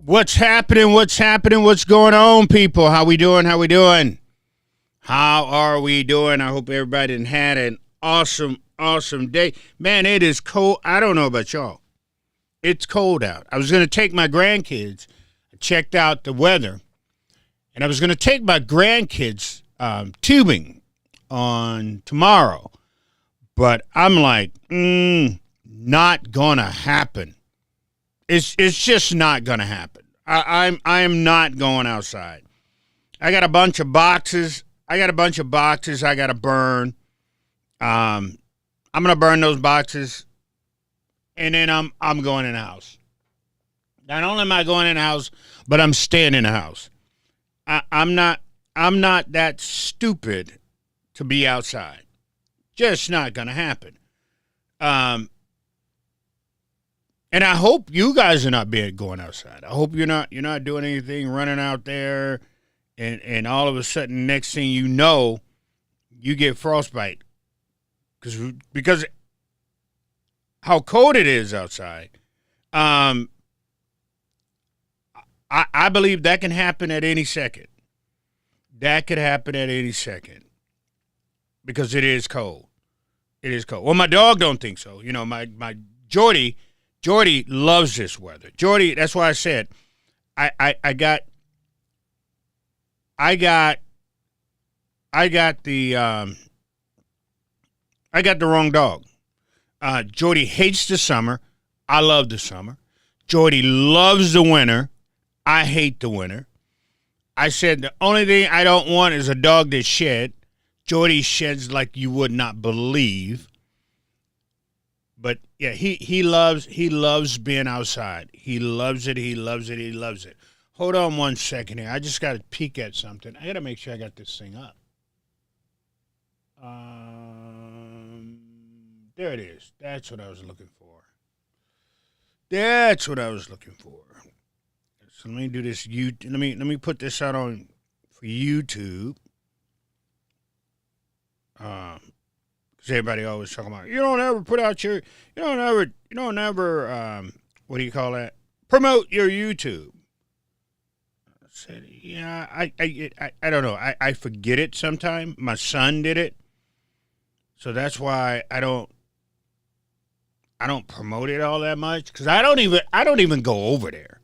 What's happening? What's happening? What's going on, people? How we doing? How we doing? How are we doing? I hope everybody done had an awesome day. Man, it is cold. I don't know about y'all. It's cold out. I was going to take my grandkids. I checked out the weather. And I was going to take my grandkids tubing on tomorrow. But I'm like, not going to happen. It's just not gonna happen. I am not going outside. I got a bunch of boxes. I gotta burn. I'm gonna burn those boxes, and then I'm going in the house. Not only am I going in the house, but I'm staying in the house. I'm not that stupid to be outside. Just not gonna happen. And I hope you guys are not going outside. I hope you're not doing anything, running out there, and all of a sudden, next thing you know, you get frostbite because how cold it is outside. I believe that can happen at any second. That could happen at any second because it is cold. It is cold. Well, my dog don't think so. You know, my Jordy loves this weather. Jordy, that's why I said I got the wrong dog. Jordy hates the summer. I love the summer. Jordy loves the winter. I hate the winter. I said the only thing I don't want is a dog that shed. Jordy sheds like you would not believe. But yeah, he loves being outside. He loves it. Hold on one second here. I just got to peek at something. I got to make sure I got this thing up. There it is. That's what I was looking for. So let me do this. Let me put this out on for YouTube. Because everybody always talking about, you don't ever what do you call that? Promote your YouTube. I said, yeah, I don't know. I forget it sometime. My son did it. So that's why I don't promote it all that much. Because I don't even go over there.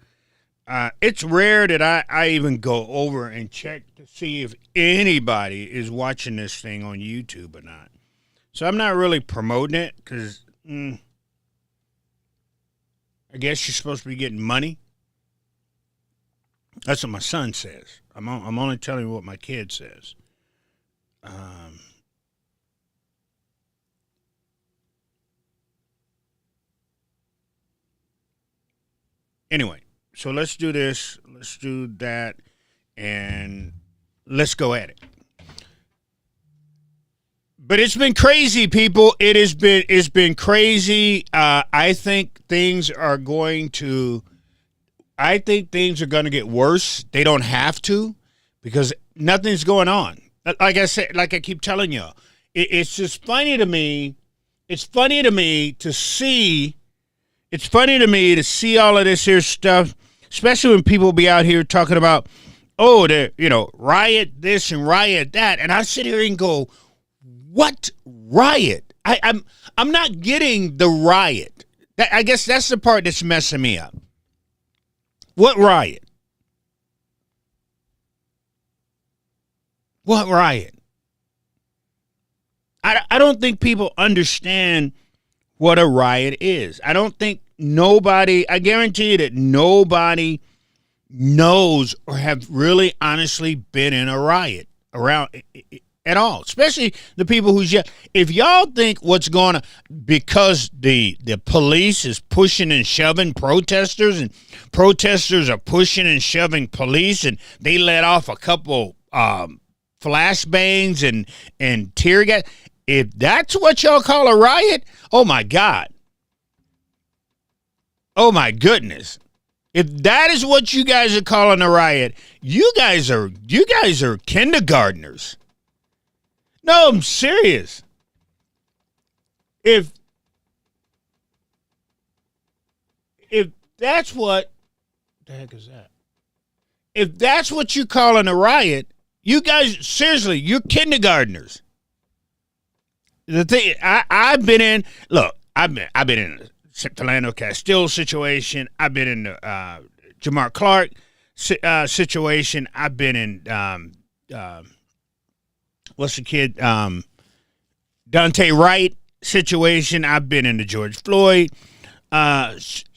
It's rare that I even go over and check to see if anybody is watching this thing on YouTube or not. So I'm not really promoting it because I guess you're supposed to be getting money. That's what my son says. I'm only telling you what my kid says. Anyway, so let's do this. Let's do that, and let's go at it. But it's been crazy, people. It's been crazy. I think things are going to get worse. They don't have to because nothing's going on. Like I said, like I keep telling y'all, it's just funny to me. It's funny to me to see all of this here stuff, especially when people be out here talking about, riot this and riot that, and I sit here and go, what riot? I'm not getting the riot. I guess that's the part that's messing me up. What riot? What riot? I don't think people understand what a riot is. I guarantee you that nobody knows or have really honestly been in a riot around at all, especially the people who's yet. If y'all think what's going on because the police is pushing and shoving protesters and protesters are pushing and shoving police and they let off a couple flashbangs and tear gas, if that's what y'all call a riot, oh my God. Oh my goodness. If that is what you guys are calling a riot, you guys are kindergartners. No, I'm serious. If that's what the heck is that? If that's what you calling a riot, you guys, seriously, you're kindergartners. The thing I've been in, look, I've been in the Philando Castile situation. I've been in the Jamar Clark situation. I've been in what's the kid Dante Wright situation. I've been in the George Floyd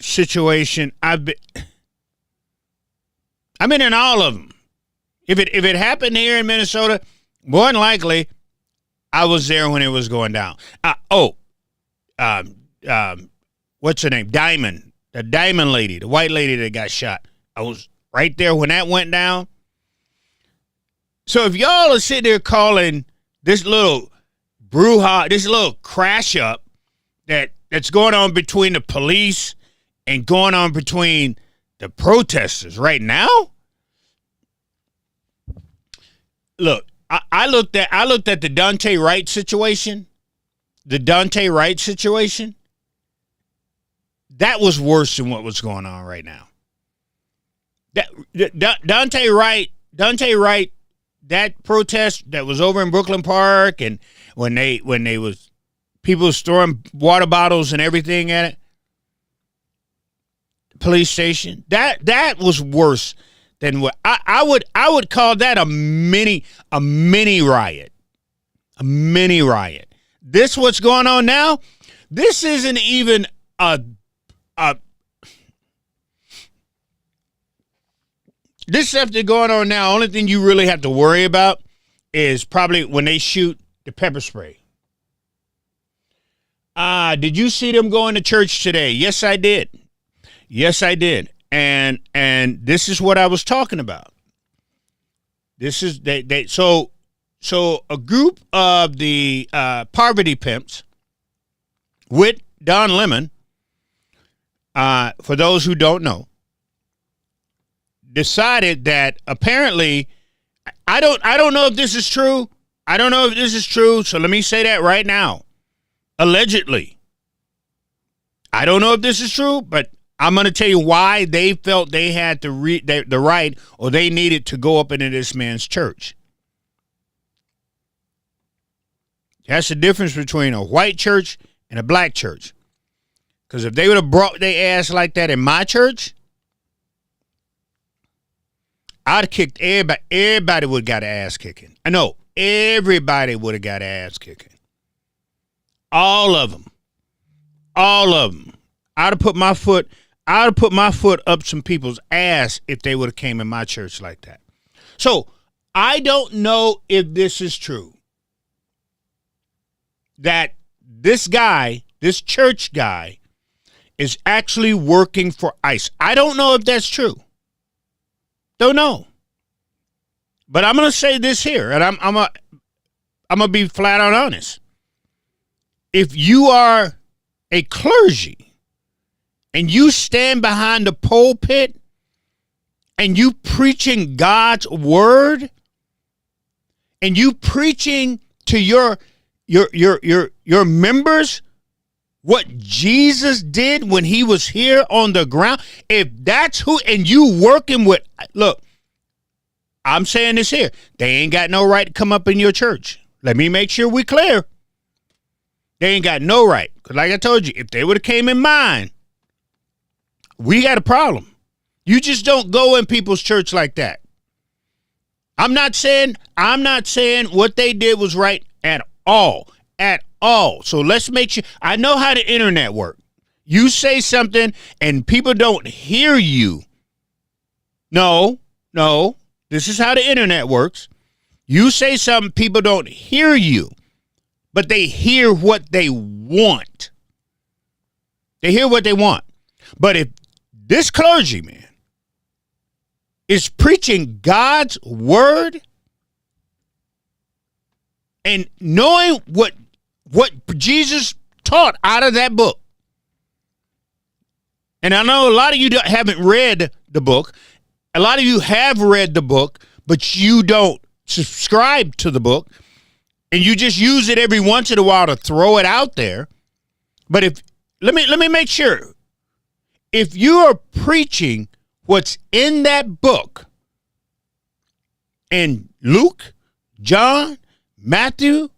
situation. I've been in all of them. If it happened here in Minnesota, more than likely, I was there when it was going down. What's her name? Diamond, the Diamond lady, the white lady that got shot. I was right there when that went down. So if y'all are sitting there calling this little brouhaha, this little crash up that's going on between the police and going on between the protesters right now, look, I looked at the Dante Wright situation. The Dante Wright situation, that was worse than what was going on right now. Dante Wright, that protest that was over in Brooklyn Park, and when they was people throwing water bottles and everything at it, police station, that was worse than what I would call that a mini riot. A mini riot. This what's going on now, this isn't even this stuff that's going on now, only thing you really have to worry about is probably when they shoot the pepper spray. Did you see them going to church today? Yes, I did. Yes, I did. And this is what I was talking about. This is so a group of the poverty pimps with Don Lemon, for those who don't know, decided that apparently, I don't know if this is true. I don't know if this is true. So let me say that right now. Allegedly. I don't know if this is true, but I'm going to tell you why they felt they had the right, or they needed to go up into this man's church. That's the difference between a white church and a black church. Because if they would have brought their ass like that in my church, I'd have kicked everybody. Everybody would have got an ass kicking. I know. Everybody would have got an ass kicking. All of them. All of them. I'd have put my foot up some people's ass if they would have came in my church like that. So I don't know if this is true. That this guy, this church guy, is actually working for ICE. I don't know if that's true. Don't know. But I'm going to say this here, and I'm going to be flat out honest. If you are a clergy and you stand behind the pulpit and you preaching God's word and you preaching to your members what Jesus did when he was here on the ground, if that's who, and you working with, look, I'm saying this here, they ain't got no right to come up in your church. Let me make sure we clear. They ain't got no right. Because like I told you, if they would have came in mine, we got a problem. You just don't go in people's church like that. I'm not saying what they did was right at all. At all. So let's make sure. I know how the internet works. You say something and people don't hear you. No. This is how the internet works. You say something, people don't hear you, but they hear what they want. They hear what they want. But if this clergyman is preaching God's word and knowing what Jesus taught out of that book. And I know a lot of you haven't read the book. A lot of you have read the book, but you don't subscribe to the book. And you just use it every once in a while to throw it out there. But let me make sure. If you are preaching what's in that book in Luke, John, Matthew,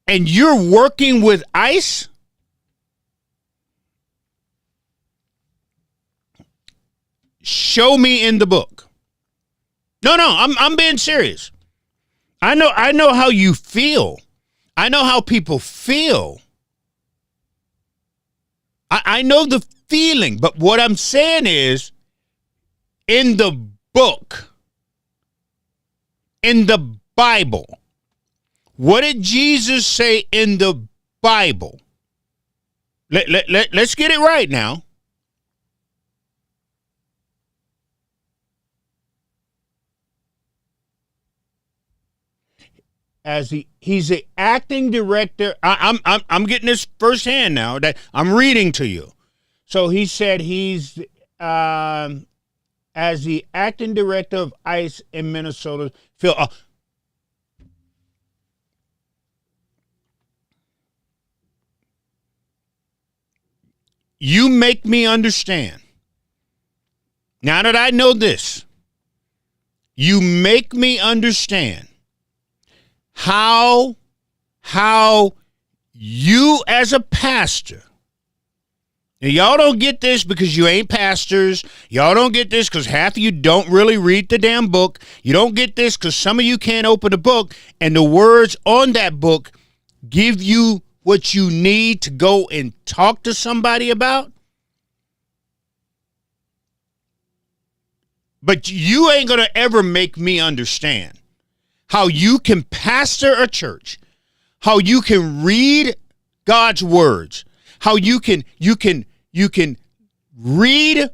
and you're working with ICE, show me in the book. No, I'm being serious. I know how you feel. I know how people feel. I know the feeling, but what I'm saying is, in the book, in the Bible, what did Jesus say in the Bible? Let's get it right now. As he's the acting director. I'm getting this firsthand now that I'm reading to you. So he said he's as the acting director of ICE in Minnesota. Phil, you make me understand. Now that I know this, you make me understand how you as a pastor, and y'all don't get this because you ain't pastors. Y'all don't get this because half of you don't really read the damn book. You don't get this because some of you can't open the book, and the words on that book give you what you need to go and talk to somebody about. But you ain't going to ever make me understand how you can pastor a church, how you can read God's words, how you can read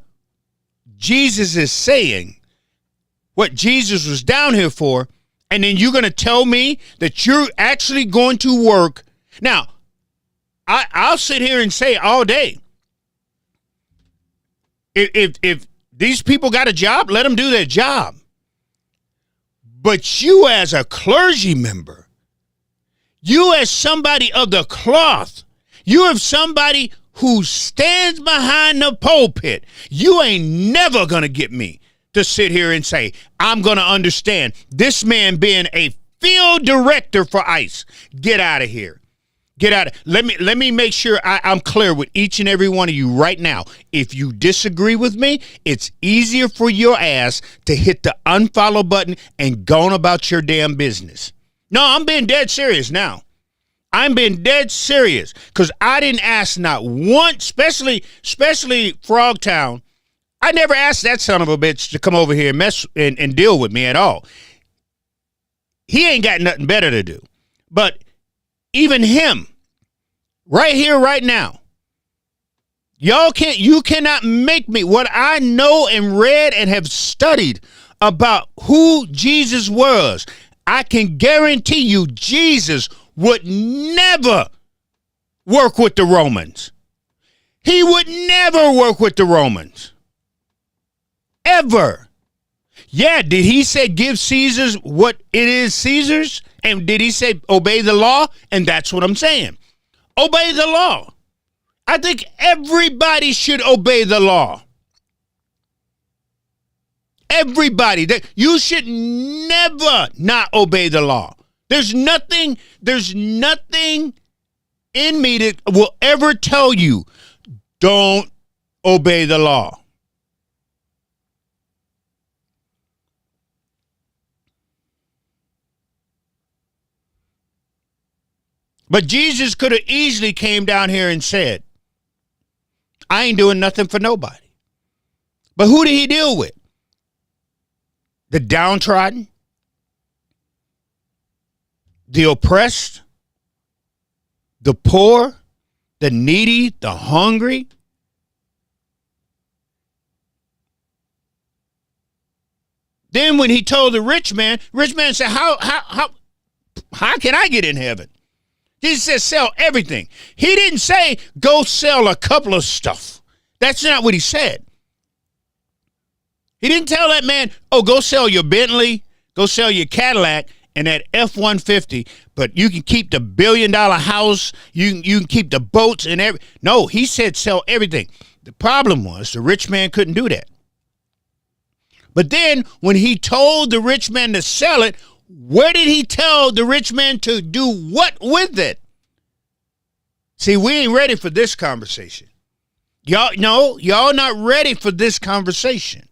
Jesus is saying what Jesus was down here for, and then you're going to tell me that you're actually going to work. Now, I'll sit here and say all day, if these people got a job, let them do their job. But you as a clergy member, you as somebody of the cloth, you as somebody who stands behind the pulpit, you ain't never going to get me to sit here and say, I'm going to understand this man being a field director for ICE. Get out of here. Get out. Let me make sure I'm clear with each and every one of you right now. If you disagree with me, it's easier for your ass to hit the unfollow button and go on about your damn business. No, I'm being dead serious now. I'm being dead serious because I didn't ask not once, especially Frogtown. I never asked that son of a bitch to come over here and mess and deal with me at all. He ain't got nothing better to do. But even him, right here, right now, you cannot make me. What I know and read and have studied about who Jesus was, I can guarantee you Jesus would never work with the Romans. He would never work with the Romans. Ever. Yeah, did he say give Caesar's what it is Caesar's? And did he say obey the law? And that's what I'm saying. Obey the law. I think everybody should obey the law. Everybody. You should never not obey the law. There's nothing in me that will ever tell you don't obey the law. But Jesus could have easily came down here and said, I ain't doing nothing for nobody. But who did he deal with? The downtrodden, the oppressed, the poor, the needy, the hungry. Then when he told the rich man said, how can I get in heaven? Jesus said, sell everything. He didn't say, go sell a couple of stuff. That's not what he said. He didn't tell that man, oh, go sell your Bentley, go sell your Cadillac, and that F-150, but you can keep the $1 billion house, you can keep the boats and every. No, he said sell everything. The problem was the rich man couldn't do that. But then when he told the rich man to sell it, where did he tell the rich man to do what with it? See, we ain't ready for this conversation. Y'all not ready for this conversation.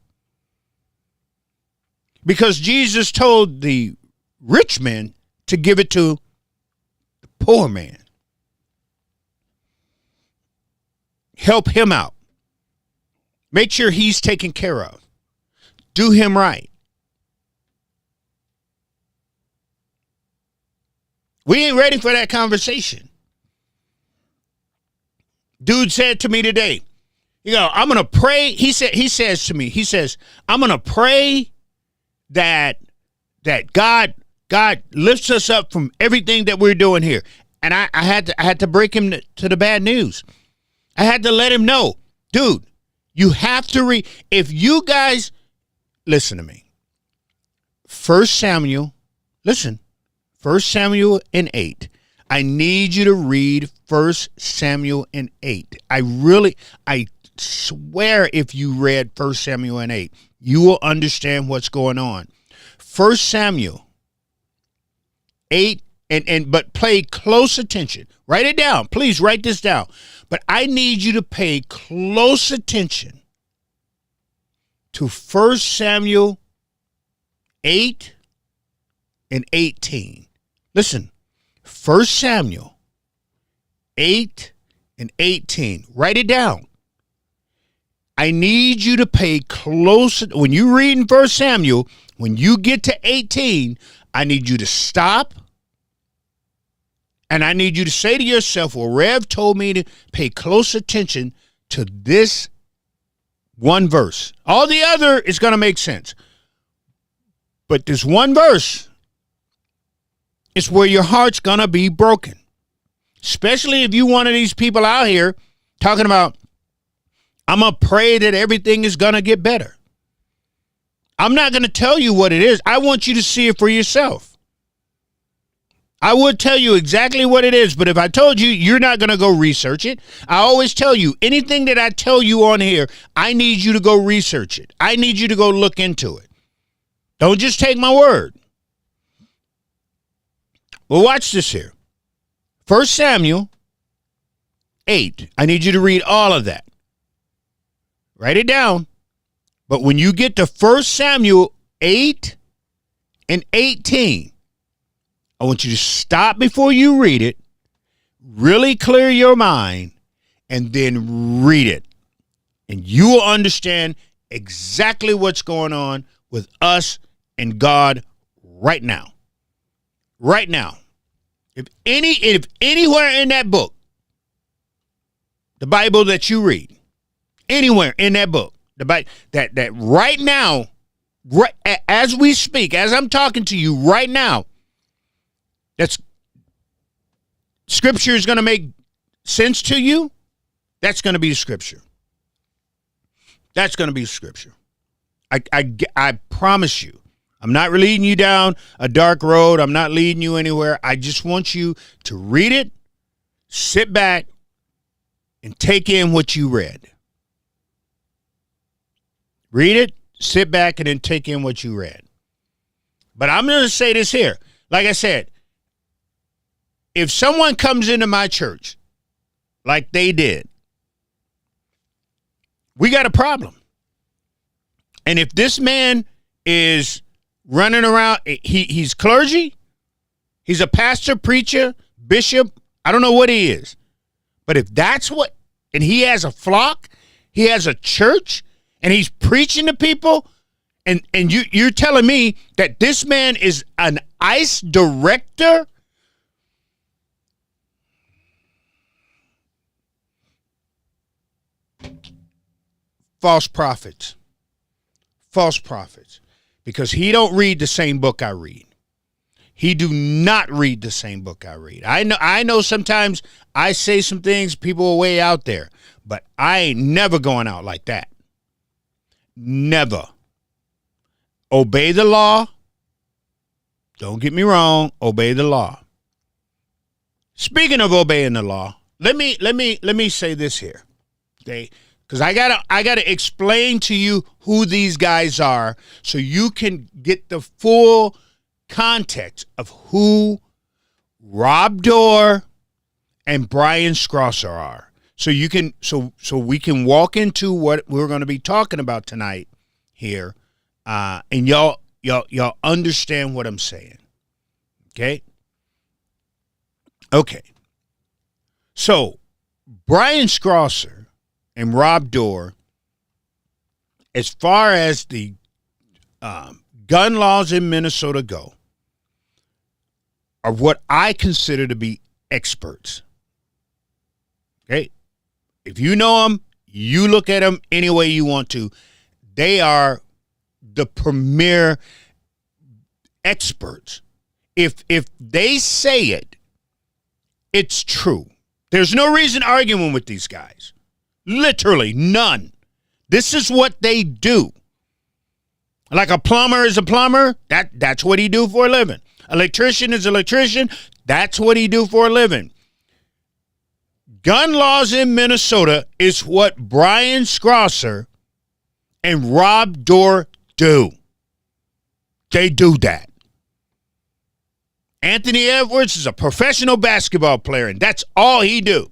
Because Jesus told the rich man to give it to the poor man. Help him out. Make sure he's taken care of. Do him right. We ain't ready for that conversation. Dude said to me today, I'm going to pray. He says to me, I'm going to pray that God lifts us up from everything that we're doing here. And I had to break him to the bad news. I had to let him know, dude, you have to read. If you guys listen to me, 1 Samuel and 8. I need you to read 1 Samuel and 8. I swear if you read 1 Samuel and 8, you will understand what's going on. 1 Samuel 8, but pay close attention. Write it down. Please write this down. But I need you to pay close attention to 1 Samuel 8 and 18. Listen, 1 Samuel 8 and 18. Write it down. I need you to pay close. When you read in 1 Samuel, when you get to 18, I need you to stop. And I need you to say to yourself, well, Rev told me to pay close attention to this one verse. All the other is going to make sense. But this one verse is where your heart's going to be broken. Especially if you one of these people out here talking about, I'm going to pray that everything is going to get better. I'm not going to tell you what it is. I want you to see it for yourself. I would tell you exactly what it is, but if I told you, you're not going to go research it. I always tell you, anything that I tell you on here, I need you to go research it. I need you to go look into it. Don't just take my word. Well, watch this here. 1 Samuel 8. I need you to read all of that. Write it down. But when you get to 1 Samuel 8 and 18, I want you to stop before you read it, really clear your mind, and then read it. And you will understand exactly what's going on with us and God right now. Right now. If anywhere in that book, the Bible that you read, anywhere in that book, the Bible, that right now, right, as we speak, as I'm talking to you right now, that's scripture is going to make sense to you, that's going to be the scripture. That's going to be the scripture. I promise you. I'm not leading you down a dark road. I'm not leading you anywhere. I just want you to read it, sit back, and take in what you read. Read it, sit back, and then take in what you read. But I'm going to say this here. Like I said, if someone comes into my church like they did, we got a problem. And if this man is running around, he's clergy, he's a pastor, preacher, bishop, I don't know what he is. But if that's what, and he has a flock, he has a church, and he's preaching to people, and you're telling me that this man is an ICE director? False prophets. False prophets. Because he don't read the same book I read. He do not read the same book I read. I know sometimes I say some things, people are way out there. But I ain't never going out like that. Never. Obey the law. Don't get me wrong. Obey the law. Speaking of obeying the law, let me say this here, okay? Because I gotta explain to you who these guys are, so you can get the full context of who Rob Dorr and Brian Scrosser are. So you can so we can walk into what we're going to be talking about tonight here, and y'all understand what I'm saying. Okay. So Brian Scrosser and Rob Dorr, as far as the gun laws in Minnesota go, are what I consider to be experts. Okay? If you know them, you look at them any way you want to. They are the premier experts. If they say it, it's true. There's no reason arguing with these guys. Literally none. This is what they do. Like a plumber is a plumber, that's what he do for a living. Electrician is an electrician, that's what he do for a living. Gun laws in Minnesota is what Brian Scrosser and Rob Dorr do. They do that. Anthony Edwards is a professional basketball player, and that's all he do.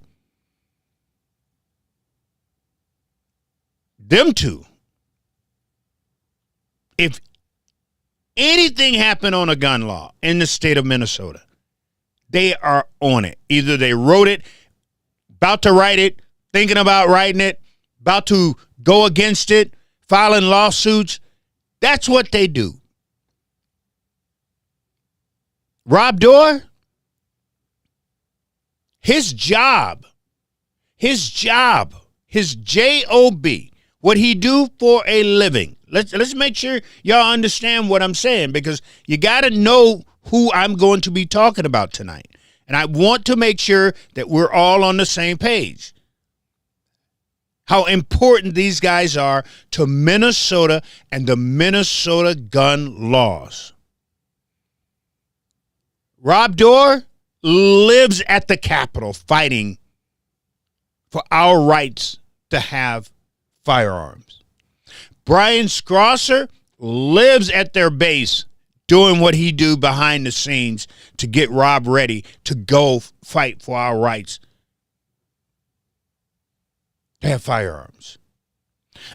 Them two, if anything happened on a gun law in the state of Minnesota, they are on it. Either they wrote it, about to write it, thinking about writing it, about to go against it, filing lawsuits. That's what they do. Rob Dorr, his job, his job, what he do for a living. Let's make sure y'all understand what I'm saying, because you got to know who I'm going to be talking about tonight. And I want to make sure that we're all on the same page. How important these guys are to Minnesota and the Minnesota gun laws. Rob Dorr lives at the Capitol fighting for our rights to have firearms. Brian Scrosser lives at their base doing what he do behind the scenes to get Rob ready to go fight for our rights to have firearms.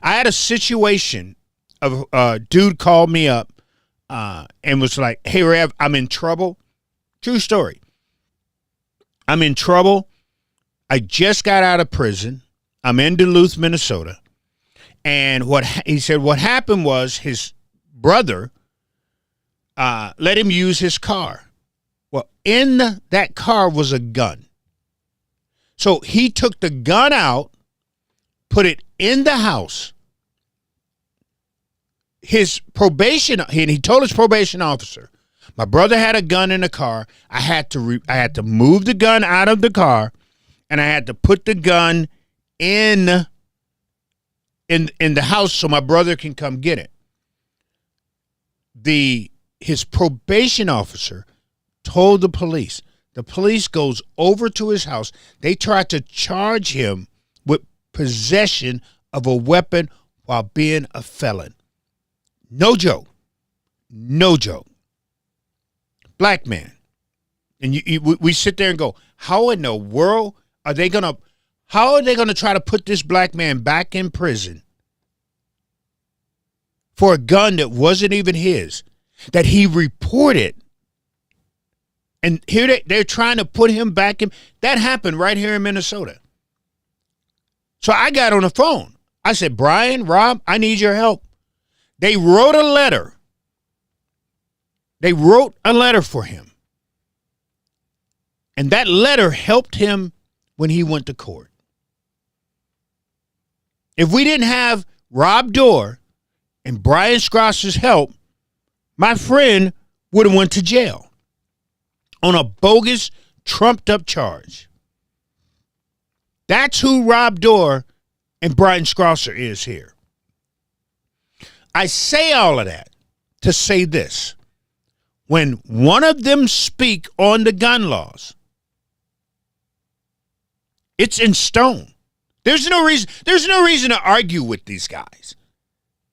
I had a situation of a dude called me up and was like, "Hey, Rev, I'm in trouble." True story. I'm in trouble. I just got out of prison. I'm in Duluth, Minnesota. And he said what happened was his brother let him use his car. Well, in that car was a gun. So he took the gun out, put it in the house. He told his probation officer, my brother had a gun in the car. I had to move the gun out of the car, and I had to put the gun in the house so my brother can come get it. His probation officer told the police. The police goes over to his house. They try to charge him with possession of a weapon while being a felon. No joke. No joke. Black man. And we sit there and go, how in the world are they going to try to put this black man back in prison for a gun that wasn't even his, that he reported? And here they're trying to put him back in. That happened right here in Minnesota. So I got on the phone. I said, Brian, Rob, I need your help. They wrote a letter. They wrote a letter for him. And that letter helped him when he went to court. If we didn't have Rob Dorr and Brian Scrosser's help, my friend would have went to jail on a bogus, trumped-up charge. That's who Rob Dorr and Brian Scrosser is here. I say all of that to say this. when one of them speak on the gun laws, it's in stone. There's no reason to argue with these guys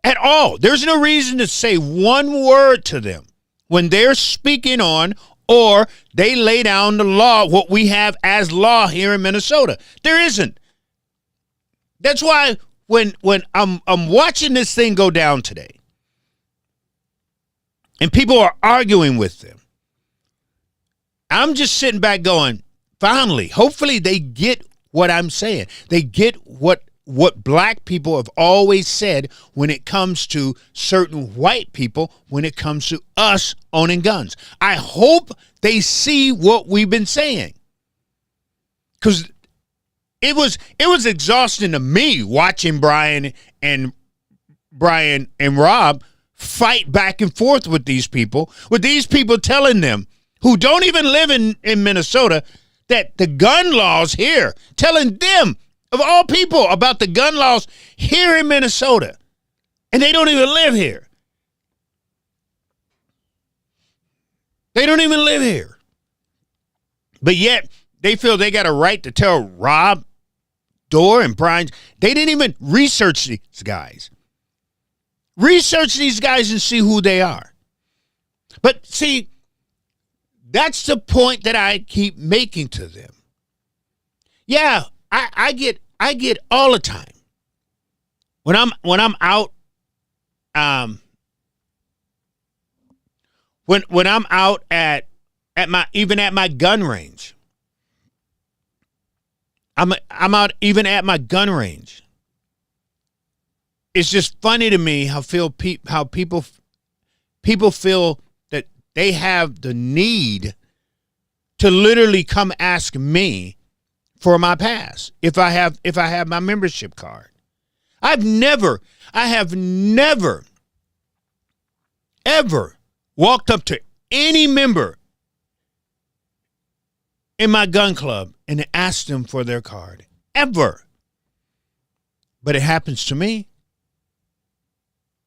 at all. There's no reason to say one word to them when they're speaking on or they lay down the law, what we have as law here in Minnesota. There isn't. That's why when I'm watching this thing go down today and people are arguing with them, I'm just sitting back going, finally, hopefully they get what I'm saying. They get what black people have always said when it comes to certain white people, when it comes to us owning guns. I hope they see what we've been saying. Because it was exhausting to me watching Brian and Rob fight back and forth with these people telling them who don't even live in Minnesota that the gun laws here, telling them, of all people, about the gun laws here in Minnesota. And they don't even live here. They don't even live here. But yet, they feel they got a right to tell Rob, Dorr, and Brian. They didn't even research these guys. Research these guys and see who they are. But see, that's the point that I keep making to them. Yeah, I get all the time when I'm out when I'm out at my gun range. I'm out even at my gun range. It's just funny to me how people feel that they have the need to literally come ask me for my pass if I have my membership card. I have never ever walked up to any member in my gun club and asked them for their card. Ever. But it happens to me.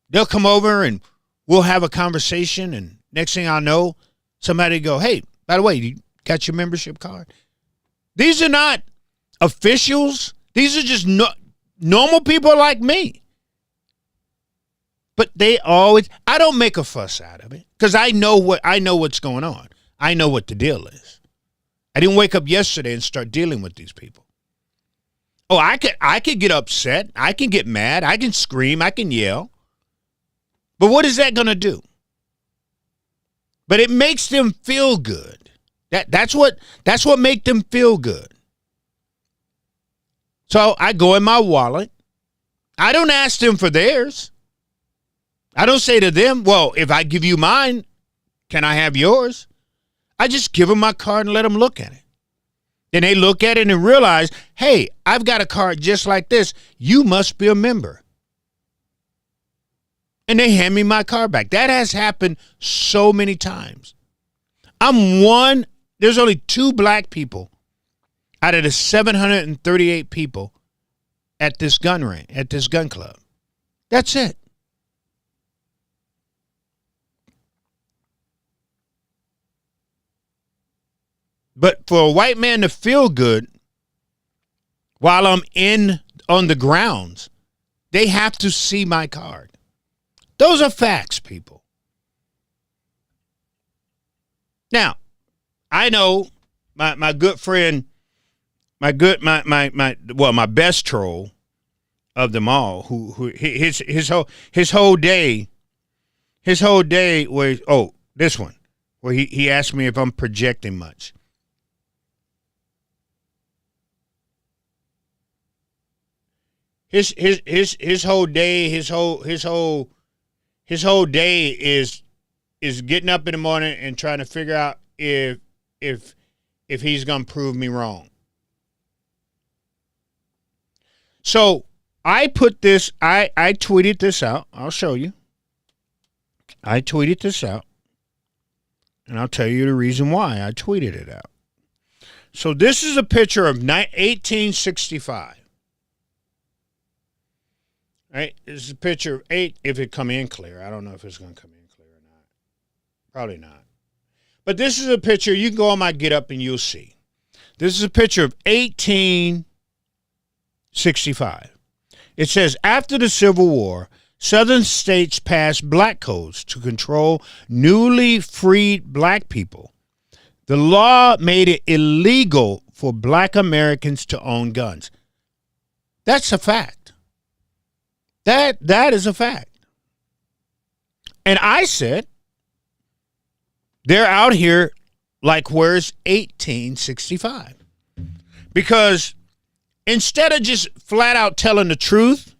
They'll come over and we'll have a conversation, and next thing I know, somebody go, "Hey, by the way, you got your membership card?" These are not officials. These are just normal people like me. But I don't make a fuss out of it because I know what's going on. I know what the deal is. I didn't wake up yesterday and start dealing with these people. Oh, I could get upset. I can get mad. I can scream. I can yell. But what is that going to do? But it makes them feel good. That's what makes them feel good. So I go in my wallet. I don't ask them for theirs. I don't say to them, "Well, if I give you mine, can I have yours?" I just give them my card and let them look at it. Then they look at it and realize, "Hey, I've got a card just like this. You must be a member." And they hand me my card back. That has happened so many times. There's only 2 black people out of the 738 people at this gun range, at this gun club. That's it. But for a white man to feel good while I'm on the grounds, they have to see my card. Those are facts, people. Now, I know my good friend, my best troll of them all, who his whole day was this one, where he asked me if I'm projecting much. His whole day is getting up in the morning and trying to figure out if he's gonna prove me wrong. So I tweeted this out. I'll show you. I tweeted this out, and I'll tell you the reason why I tweeted it out. So this is a picture of 1865. Right, this is a picture of 8. If it come in clear, I don't know if it's going to come in clear or not. Probably not. But this is a picture. You can go on my Get Up and you'll see. This is a picture of 1865. It says, after the Civil War, Southern states passed black codes to control newly freed black people. The law made it illegal for black Americans to own guns. That's a fact. That is a fact. And I said, they're out here like where's 1865? Because instead of just flat out telling the truth,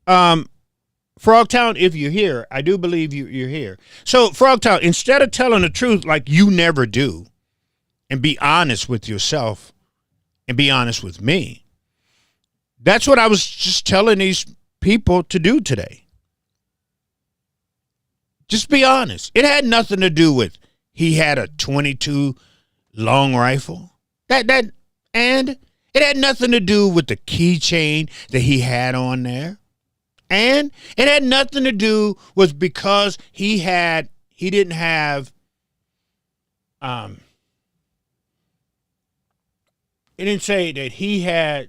Frogtown, if you're here, I do believe you're here. So Frogtown, instead of telling the truth like you never do, and be honest with yourself and be honest with me, that's what I was just telling these people to do today. Just be honest. It had nothing to do with he had a .22 long rifle. And it had nothing to do with the keychain that he had on there. And it had nothing to do with because he didn't have it didn't say that he had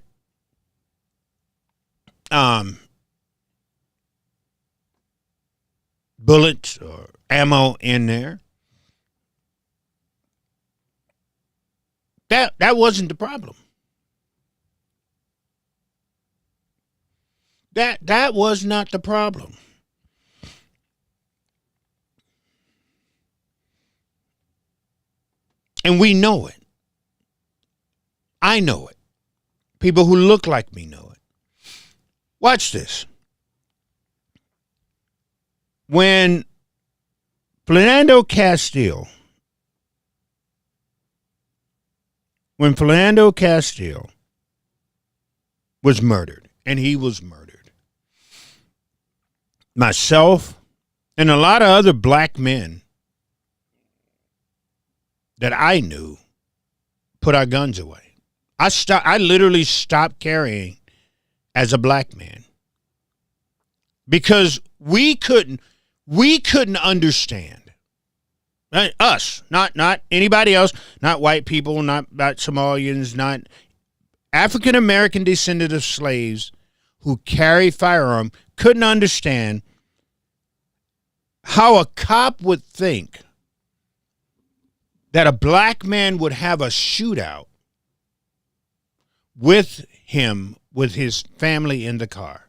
bullets or ammo in there. That wasn't the problem. That was not the problem. And we know it. I know it. People who look like me know it. Watch this. When Philando Castile was murdered, and he was murdered, myself and a lot of other black men that I knew put our guns away. I literally stopped carrying as a black man because we couldn't understand. Us, not anybody else, not white people, not Somalians, not African American descendants of slaves who carry firearm, couldn't understand how a cop would think that a black man would have a shootout with him, with his family in the car.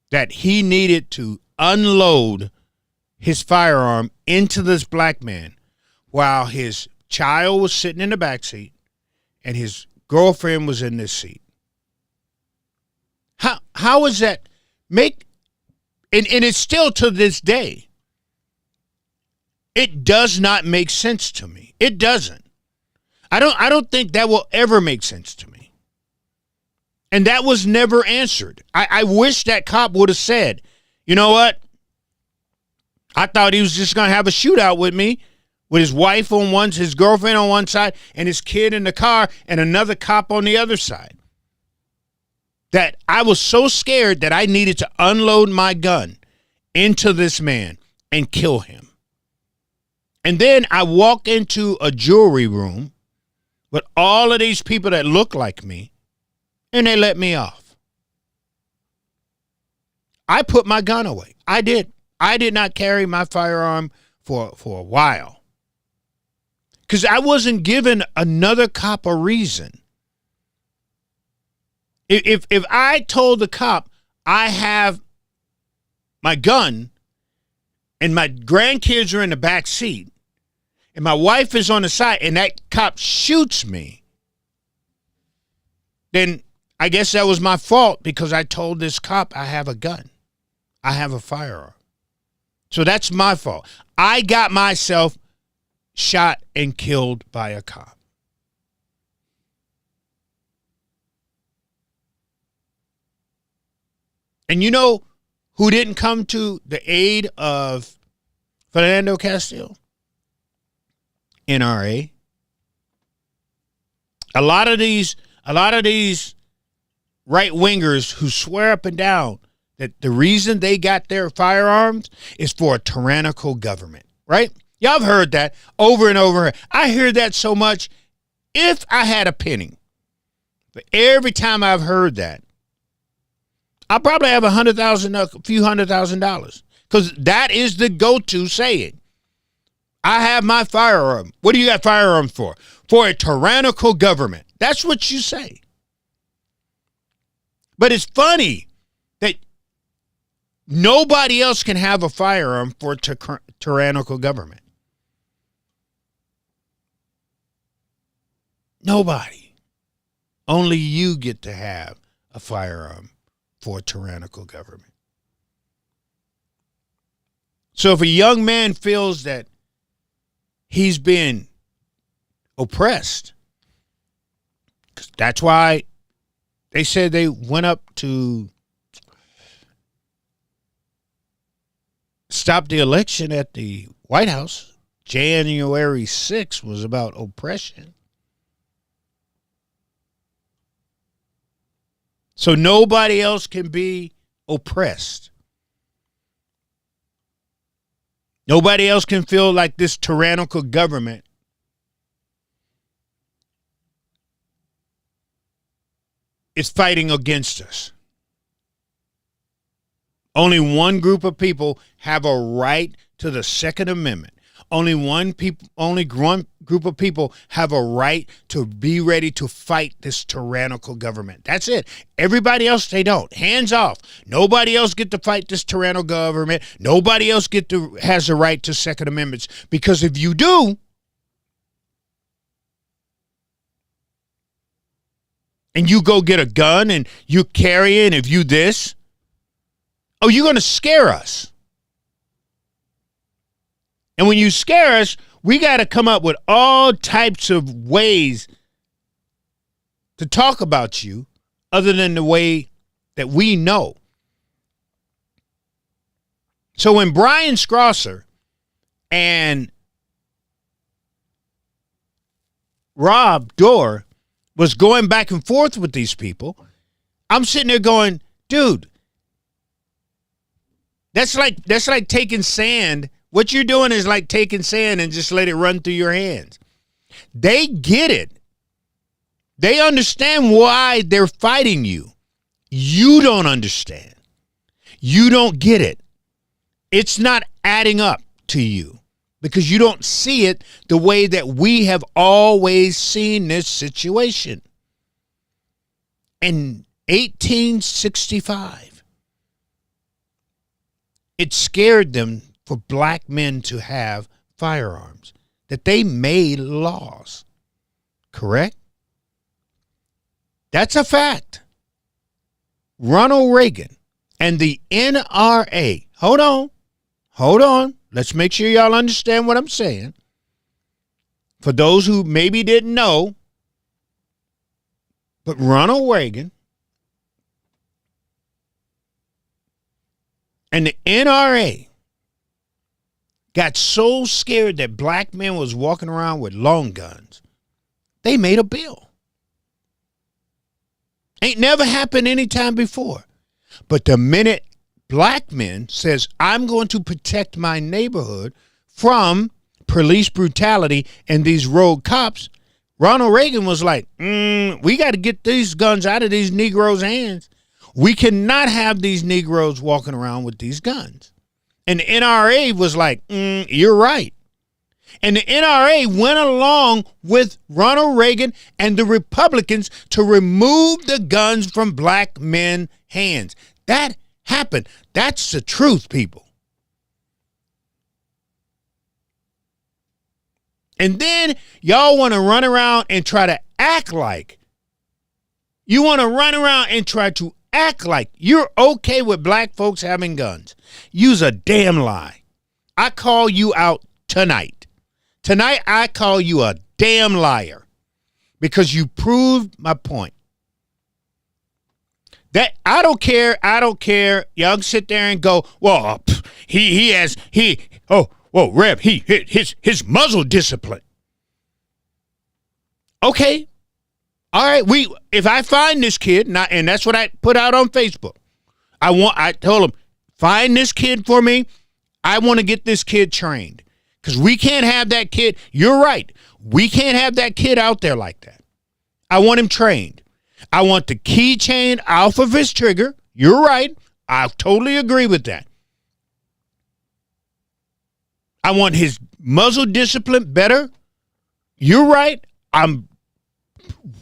That he needed to unload his firearm into this black man while his child was sitting in the back seat and his girlfriend was in this seat. How is that and it's still to this day. It does not make sense to me. It doesn't. I don't think that will ever make sense to me. And that was never answered. I wish that cop would have said, you know what? I thought he was just going to have a shootout with me, with his wife on his girlfriend on one side, and his kid in the car, and another cop on the other side. That I was so scared that I needed to unload my gun into this man and kill him. And then I walk into a jewelry room with all of these people that look like me, and they let me off. I put my gun away. I did. I did not carry my firearm for a while. Because I wasn't giving another cop a reason. If I told the cop I have my gun and my grandkids are in the back seat and my wife is on the side and that cop shoots me, then I guess that was my fault because I told this cop I have a gun. I have a firearm. So that's my fault. I got myself shot and killed by a cop. And you know who didn't come to the aid of Philando Castile? NRA. A lot of these right-wingers who swear up and down that the reason they got their firearms is for a tyrannical government, right? Y'all have heard that over and over. I hear that so much. If I had a penny, but every time I've heard that, I'll probably have a few $100,000, because that is the go-to saying. I have my firearm. What do you got firearms for? For a tyrannical government. That's what you say. But it's funny that nobody else can have a firearm for a tyrannical government. Nobody. Only you get to have a firearm for a tyrannical government. So if a young man feels that he's been oppressed, 'cause that's why they said they went up to stop the election at the White House. January 6th was about oppression. So nobody else can be oppressed. Nobody else can feel like this tyrannical government is fighting against us. Only one group of people have a right to the Second Amendment. Only one group of people have a right to be ready to fight this tyrannical government. That's it. Everybody else, they don't. Hands off. Nobody else get to fight this tyrannical government. Nobody else has a right to Second Amendments. Because if you do, and you go get a gun and you carry it, and if you this, oh, you're going to scare us. And when you scare us, we got to come up with all types of ways to talk about you other than the way that we know. So when Brian Scrosser and Rob Dorr was going back and forth with these people, I'm sitting there going, dude, that's like taking sand. What you're doing is like taking sand and just let it run through your hands. They get it. They understand why they're fighting you. You don't understand. You don't get it. It's not adding up to you because you don't see it the way that we have always seen this situation. In 1865, it scared them for black men to have firearms, that they made laws. Correct? That's a fact. Ronald Reagan and the NRA. Hold on. Let's make sure y'all understand what I'm saying. For those who maybe didn't know, but Ronald Reagan and the NRA got so scared that black men was walking around with long guns, they made a bill. Ain't never happened any time before. But the minute black men says, I'm going to protect my neighborhood from police brutality and these rogue cops, Ronald Reagan was like, we got to get these guns out of these Negroes' hands. We cannot have these Negroes walking around with these guns. And the NRA was like, you're right. And the NRA went along with Ronald Reagan and the Republicans to remove the guns from black men's hands. That happened. That's the truth, people. And then y'all want to run around and try to act like you're okay with black folks having guns. You's a damn lie. I call you out tonight. Tonight, I call you a damn liar because you proved my point. That I don't care. Y'all can sit there and go, well, Rev, his muzzle discipline. Okay. All right. If I find this kid, and that's what I put out on Facebook. I told him, find this kid for me. I want to get this kid trained. Because we can't have that kid. You're right. We can't have that kid out there like that. I want him trained. I want the keychain off of his trigger. You're right. I totally agree with that. I want his muzzle discipline better. You're right. I'm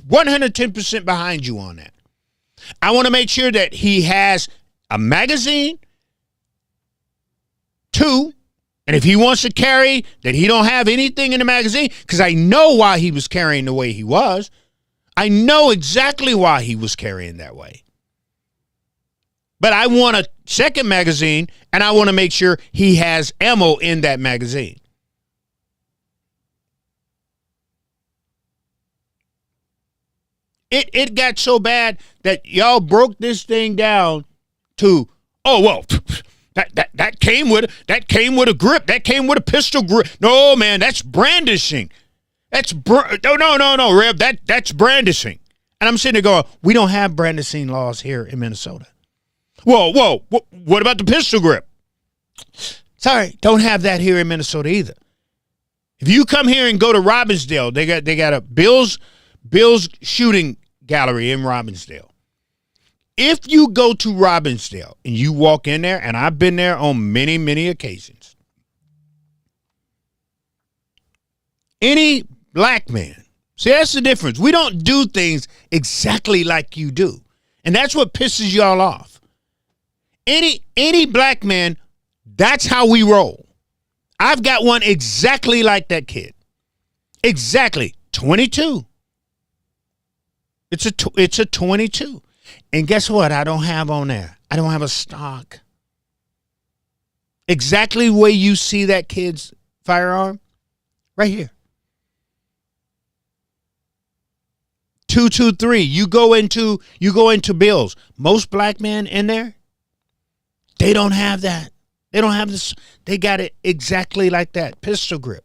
110% behind you on that. I want to make sure that he has a magazine, 2, and if he wants to carry, that he don't have anything in the magazine, because I know why he was carrying the way he was. I know exactly why he was carrying that way. But I want a second magazine, and I want to make sure he has ammo in that magazine. It got so bad that y'all broke this thing down to, oh, well, that came with a grip. That came with a pistol grip. No, man, that's brandishing. No, Rev, that's brandishing. And I'm sitting there going, we don't have brandishing laws here in Minnesota. Whoa, what about the pistol grip? Sorry, don't have that here in Minnesota either. If you come here and go to Robbinsdale, they got a Bill's shooting gallery in Robbinsdale. If you go to Robbinsdale and you walk in there, and I've been there on many, many occasions, any black man, see, that's the difference. We don't do things exactly like you do. And that's what pisses y'all off. Any black man, that's how we roll. I've got one exactly like that kid. Exactly. 22. It's a 22. And guess what? I don't have on there. I don't have a stock. Exactly the way you see that kid's firearm. Right here. 223. You go into Bill's. Most black men in there, they don't have that. They don't have this. They got it exactly like that. Pistol grip.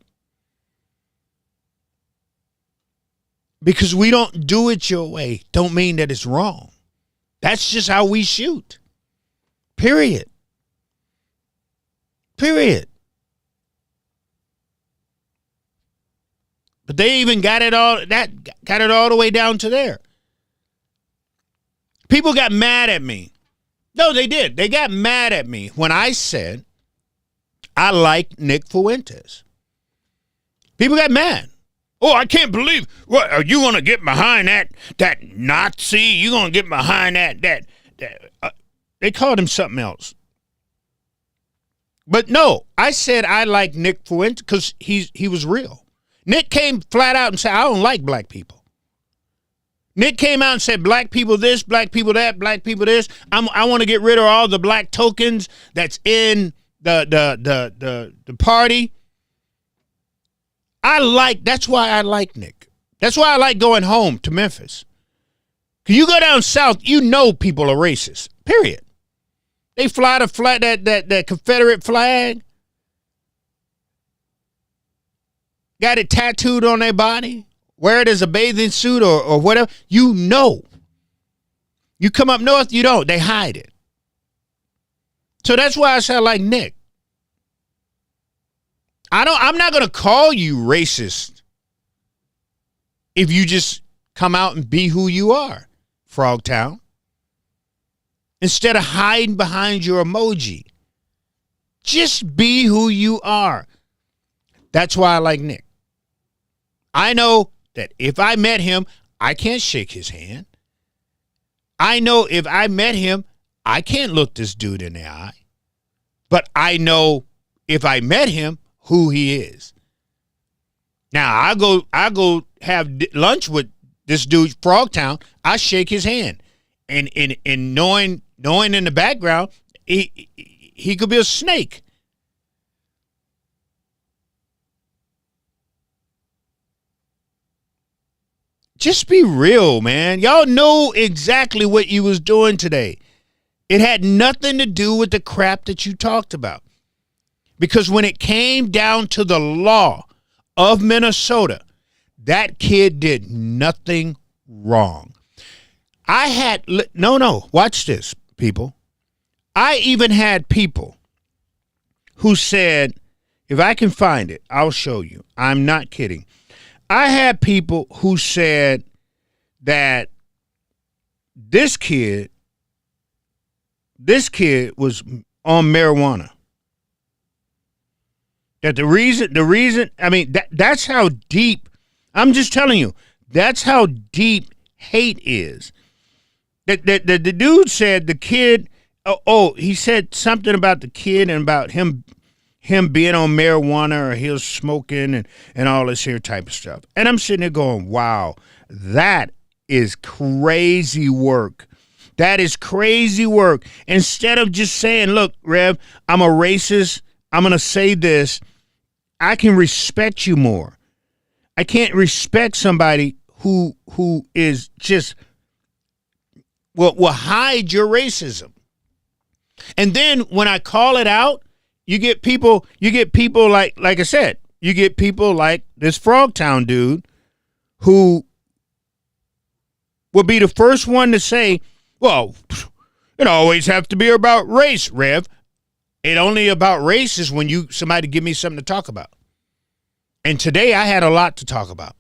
Because we don't do it your way don't mean that it's wrong. That's just how we shoot. Period. But they even got it all the way down to there. People got mad at me. No, they did. They got mad at me when I said I like Nick Fuentes. People got mad. Oh, I can't believe. What are you going to get behind that Nazi? You going to get behind that they called him something else. But no, I said I like Nick Fuentes because he was real. Nick came flat out and said, I don't like black people. Nick came out and said, black people this, black people that, black people this. I want to get rid of all the black tokens that's in the party. That's why I like Nick. That's why I like going home to Memphis. Cause you go down south, you know people are racist. Period. They fly that Confederate flag. Got it tattooed on their body. Wear it as a bathing suit or whatever. You know. You come up north, you don't. They hide it. So that's why I say I like Nick. I'm not going to call you racist if you just come out and be who you are, Frogtown. Instead of hiding behind your emoji. Just be who you are. That's why I like Nick. I know that if I met him, I can't shake his hand. I know if I met him, I can't look this dude in the eye. But I know if I met him, who he is. Now, I go have lunch with this dude, Frogtown. I shake his hand. And knowing in the background, he could be a snake. Just be real, man. Y'all know exactly what you was doing today. It had nothing to do with the crap that you talked about. Because when it came down to the law of Minnesota, that kid did nothing wrong. Watch this, people. I even had people who said, If I can find it, I'll show you. I'm not kidding. I had people who said that this kid was on marijuana. That the reason, I mean, that's how deep, I'm just telling you, that's how deep hate is. The dude said the kid, he said something about the kid and about him being on marijuana or he was smoking and all this here type of stuff. And I'm sitting there going, wow, that is crazy work. That is crazy work. Instead of just saying, look, Rev, I'm a racist. I'm going to say this. I can respect you more. I can't respect somebody who is just will hide your racism. And then when I call it out, you get people like I said, you get people like this Frogtown dude who will be the first one to say, well, it always have to be about race, Rev. It only about race is when somebody give me something to talk about. And today I had a lot to talk about.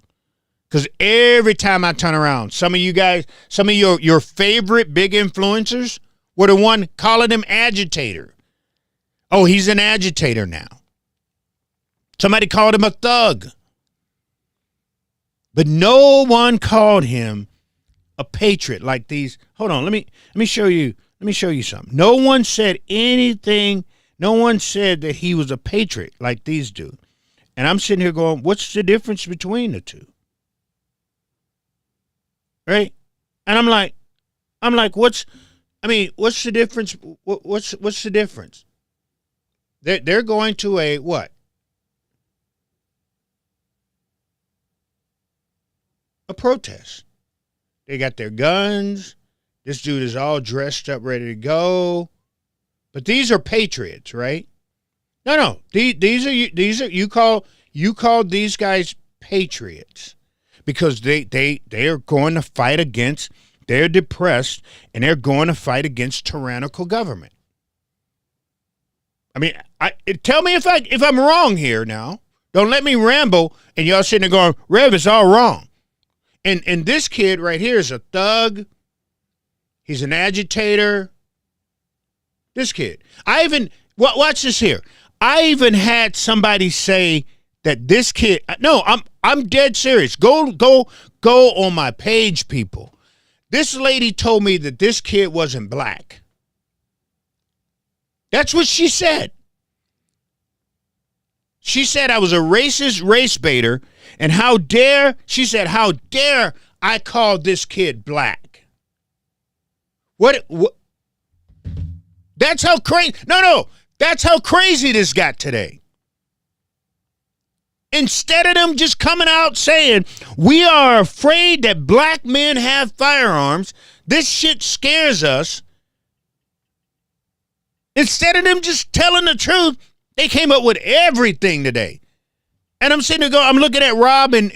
Because every time I turn around, some of you guys, some of your favorite big influencers were the one calling him agitator. Oh, he's an agitator now. Somebody called him a thug. But no one called him a patriot like these. Hold on, let me show you something. No one said anything. No one said that he was a patriot like these do. And I'm sitting here going, what's the difference between the two? Right? And I'm like, what's the difference? What's the difference? They're going to a what? A protest. They got their guns. This dude is all dressed up, ready to go. But these are patriots, right? No. These are you call these guys patriots because they are going to fight against. They're depressed and they're going to fight against tyrannical government. I mean, tell me if I'm wrong here now. Don't let me ramble and y'all sitting there going, Rev, it's all wrong. And this kid right here is a thug. He's an agitator. This kid. Watch this here. I even had somebody say that this kid. No, I'm dead serious. Go on my page, people. This lady told me that this kid wasn't black. That's what she said. She said I was a racist race baiter, and how dare I call this kid black? What? That's how crazy. No. That's how crazy this got today. Instead of them just coming out saying, we are afraid that black men have firearms, this shit scares us. Instead of them just telling the truth, they came up with everything today. And I'm sitting there going, I'm looking at Rob and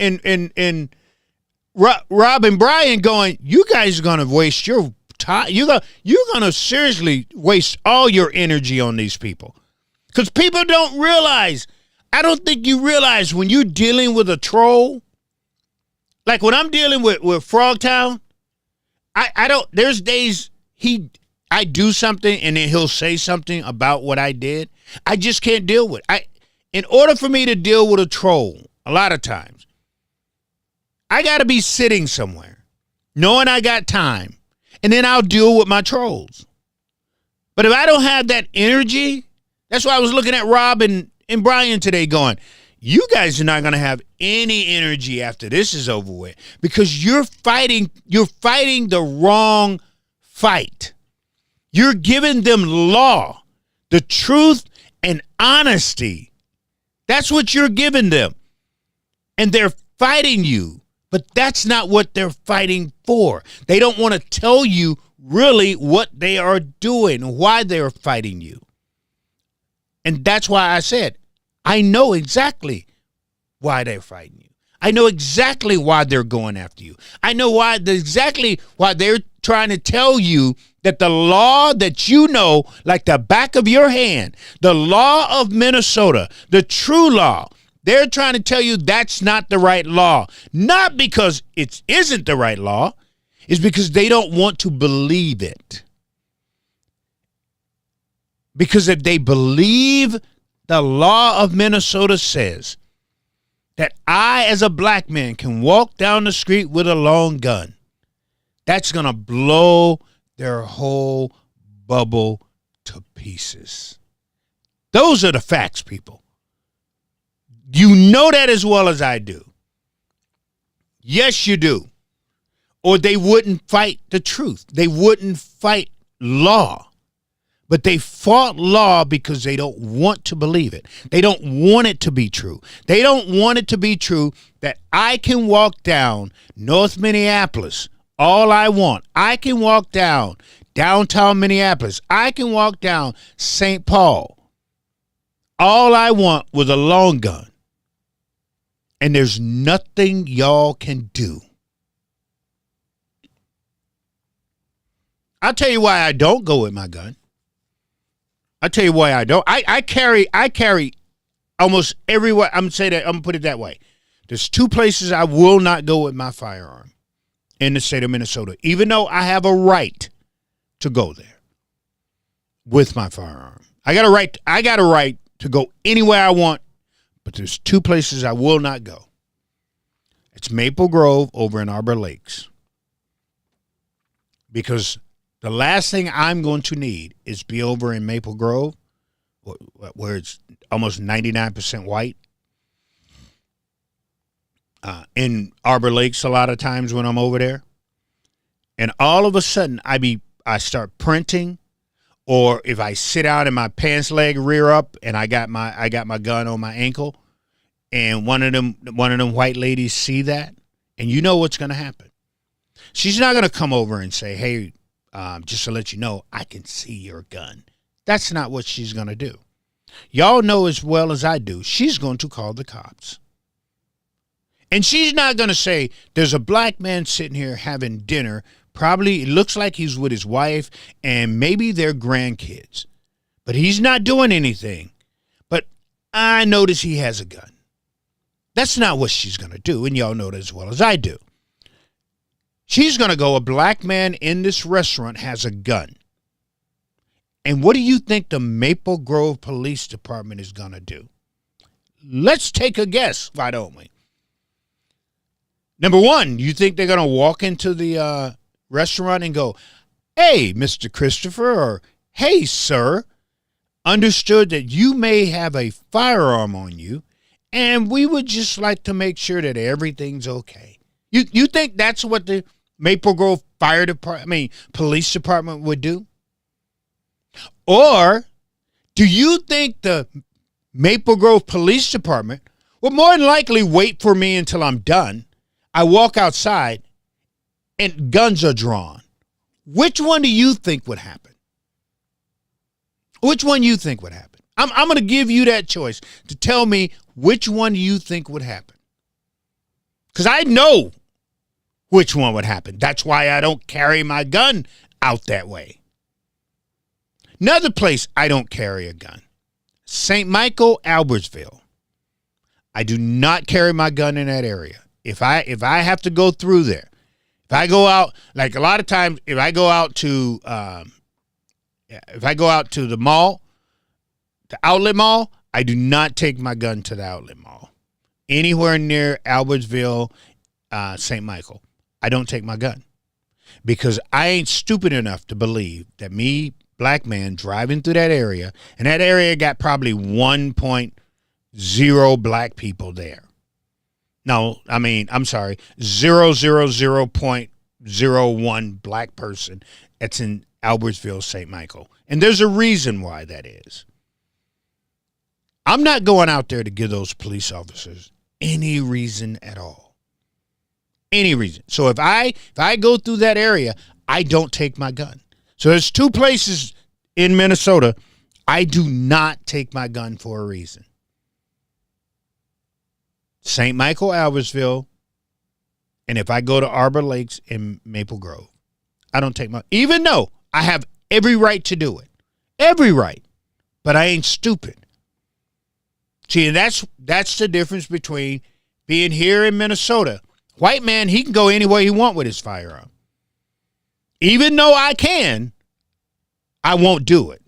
Brian going, you guys are going to waste your time. You're going to seriously waste all your energy on these people. Because people don't realize, I don't think you realize when you're dealing with a troll, like when I'm dealing with Frogtown, I don't, there's days I do something and then he'll say something about what I did. I just can't deal with it. In order for me to deal with a troll, a lot of times, I got to be sitting somewhere, knowing I got time, and then I'll deal with my trolls. But if I don't have that energy, that's why I was looking at Rob and Brian today going, you guys are not going to have any energy after this is over with because you're fighting the wrong fight. You're giving them law, the truth, and honesty. That's what you're giving them. And they're fighting you, but that's not what they're fighting for. They don't want to tell you really what they are doing, why they're fighting you. And that's why I said, I know exactly why they're fighting you. I know exactly why they're going after you. I know exactly why they're trying to tell you that the law that you know, like the back of your hand, the law of Minnesota, the true law, they're trying to tell you that's not the right law. Not because it isn't the right law. It's because they don't want to believe it. Because if they believe the law of Minnesota says that I, as a black man, can walk down the street with a long gun, that's going to blow their whole bubble to pieces. Those are the facts, people. You know that as well as I do. Yes, you do. Or they wouldn't fight the truth. They wouldn't fight law. But they fought law because they don't want to believe it. They don't want it to be true. They don't want it to be true that I can walk down North Minneapolis all I want. I can walk down downtown Minneapolis. I can walk down St. Paul. All I want with a long gun. And there's nothing y'all can do. I'll tell you why I don't go with my gun. I'll tell you why I don't. I carry almost everywhere. I'm gonna put it that way. There's two places I will not go with my firearm in the state of Minnesota, even though I have a right to go there with my firearm. I got a right to go anywhere I want, but there's two places I will not go. It's Maple Grove over in Arbor Lakes. Because the last thing I'm going to need is be over in Maple Grove, where it's almost 99% white. In Arbor Lakes a lot of times when I'm over there. And all of a sudden I start printing, or if I sit out and my pants leg rear up and I got my gun on my ankle, and one of them white ladies see that, and you know what's going to happen. She's not going to come over and say, hey, just to let you know, I can see your gun. That's not what she's going to do. Y'all know as well as I do, she's going to call the cops. And she's not going to say, there's a black man sitting here having dinner. Probably it looks like he's with his wife and maybe their grandkids. But he's not doing anything. But I notice he has a gun. That's not what she's going to do. And y'all know that as well as I do. She's going to go, a black man in this restaurant has a gun. And what do you think the Maple Grove Police Department is going to do? Let's take a guess. Why don't we? Number one, you think they're going to walk into the restaurant and go, hey, Mr. Christopher, or hey, sir, understood that you may have a firearm on you, and we would just like to make sure that everything's okay. You think that's what the Maple Grove Police Department would do? Or do you think the Maple Grove Police Department would more than likely wait for me until I'm done? I walk outside and guns are drawn. Which one do you think would happen? Which one you think would happen? I'm going to give you that choice to tell me which one you think would happen. Because I know which one would happen. That's why I don't carry my gun out that way. Another place I don't carry a gun. St. Michael, Albertsville. I do not carry my gun in that area. If I have to go through there, if I go out, like a lot of times, if I go out to the mall, the outlet mall, I do not take my gun to the outlet mall. Anywhere near Albertsville, St. Michael, I don't take my gun because I ain't stupid enough to believe that me, black man, driving through that area, and that area got probably 1.0 black people there. No, I'm sorry, 0.01 black person that's in Albertsville, St. Michael. And there's a reason why that is. I'm not going out there to give those police officers any reason at all. Any reason. So if I go through that area, I don't take my gun. So there's two places in Minnesota I do not take my gun for a reason. St. Michael, Albertsville, and if I go to Arbor Lakes in Maple Grove, I don't take my, even though I have every right to do it. Every right. But I ain't stupid. See, and that's the difference between being here in Minnesota. White man, he can go anywhere he want with his firearm. Even though I can, I won't do it.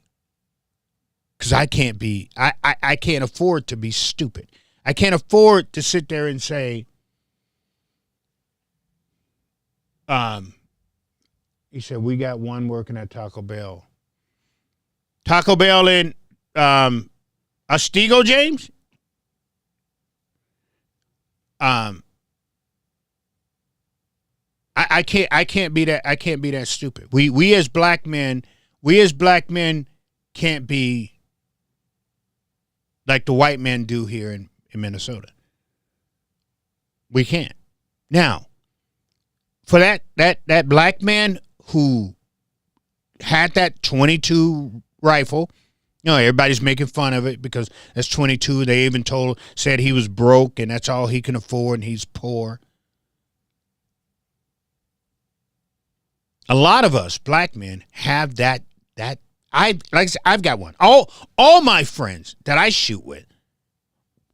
Because I can't be, I can't afford to be stupid. I can't afford to sit there and say, he said, we got one working at Taco Bell. Taco Bell in Otsego, James? I can't be that stupid. We as black men can't be like the white men do here in Minnesota. We can't. Now, for that black man who had that 22 rifle, you know, everybody's making fun of it because that's 22. They even said he was broke and that's all he can afford and he's poor. A lot of us black men have that I've got one. All my friends that I shoot with,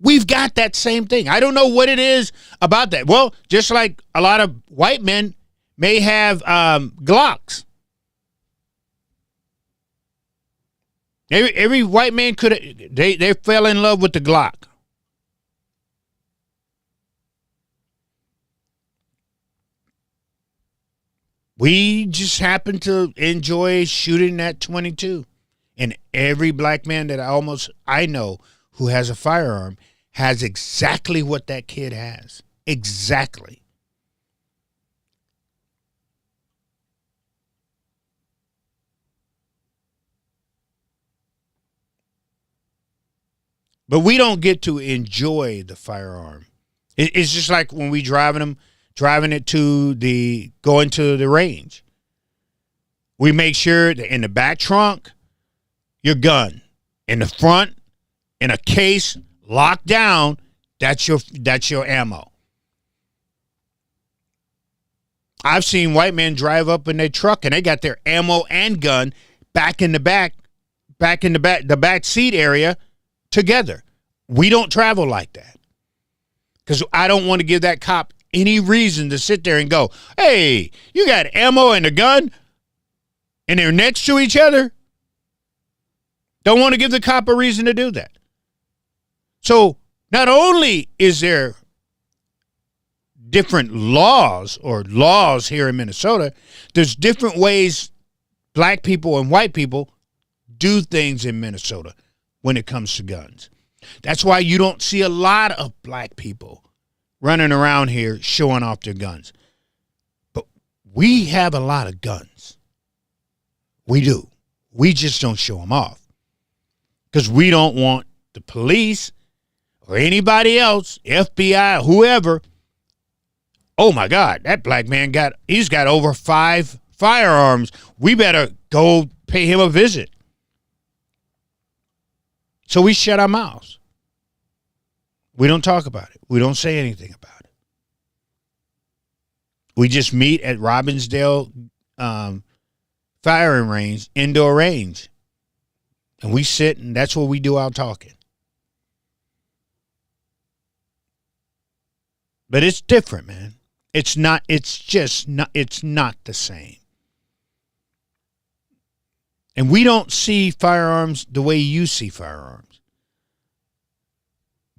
we've got that same thing. I don't know what it is about that. Well, just like a lot of white men may have Glocks. Every white man they fell in love with the Glock. We just happen to enjoy shooting that 22. And every black man that I know who has a firearm has exactly what that kid has. Exactly. But we don't get to enjoy the firearm. It's just like when we driving it going to the range. We make sure that in the back trunk, your gun. In the front, in a case, locked down, that's your ammo. I've seen white men drive up in their truck and they got their ammo and gun back in the back seat area together. We don't travel like that. Because I don't want to give that cop any reason to sit there and go, hey, you got ammo and a gun and they're next to each other? Don't want to give the cop a reason to do that. So not only is there different laws here in Minnesota, there's different ways black people and white people do things in Minnesota when it comes to guns. That's why you don't see a lot of black people running around here showing off their guns. But we have a lot of guns. We do. We just don't show them off. Because we don't want the police or anybody else, FBI, whoever, oh my God, that black man he's got over 5 firearms. We better go pay him a visit. So we shut our mouths. We don't talk about it. We don't say anything about it. We just meet at Robbinsdale firing range, indoor range. And we sit and that's where we do our talking. But it's different, man. It's not the same. And we don't see firearms the way you see firearms.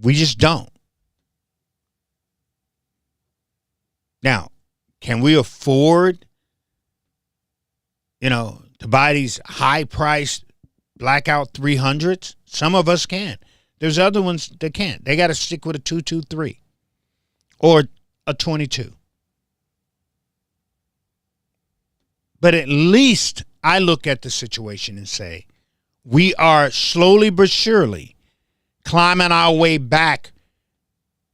We just don't. Now, can we afford, to buy these high-priced blackout 300s? Some of us can. There's other ones that can't. They got to stick with a 223 or a 22. But at least I look at the situation and say, we are slowly but surely climbing our way back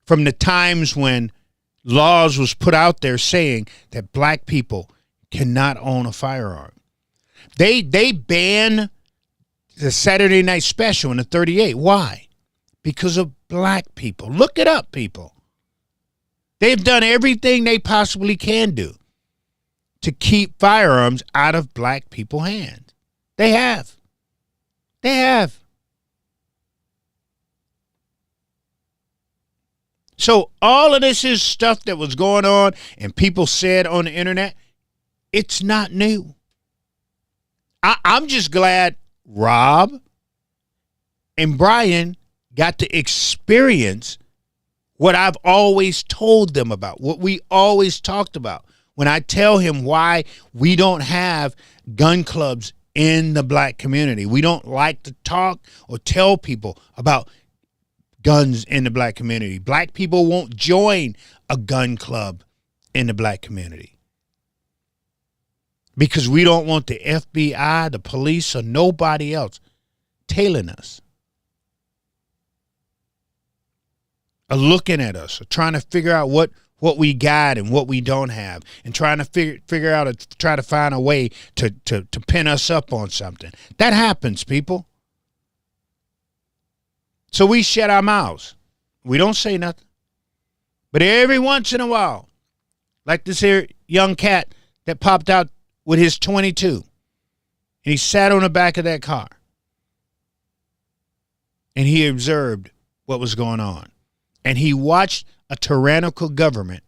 from the times when laws was put out there saying that black people cannot own a firearm. They banned the Saturday Night Special in the 38. Why? Because of black people. Look it up, people. They've done everything they possibly can do to keep firearms out of black people's hands. They have. They have. So all of this is stuff that was going on and people said on the internet. It's not new. I'm just glad Rob and Brian got to experience what I've always told them about, what we always talked about. When I tell him why we don't have gun clubs in the black community, we don't like to talk or tell people about guns in the black community. Black people won't join a gun club in the black community because we don't want the FBI, the police, or nobody else tailing us or looking at us or trying to figure out what we got and what we don't have and trying to figure out or try to find a way to pin us up on something. That happens, people. So we shut our mouths. We don't say nothing. But every once in a while, like this here young cat that popped out with his .22, and he sat on the back of that car, and he observed what was going on. And he watched a tyrannical government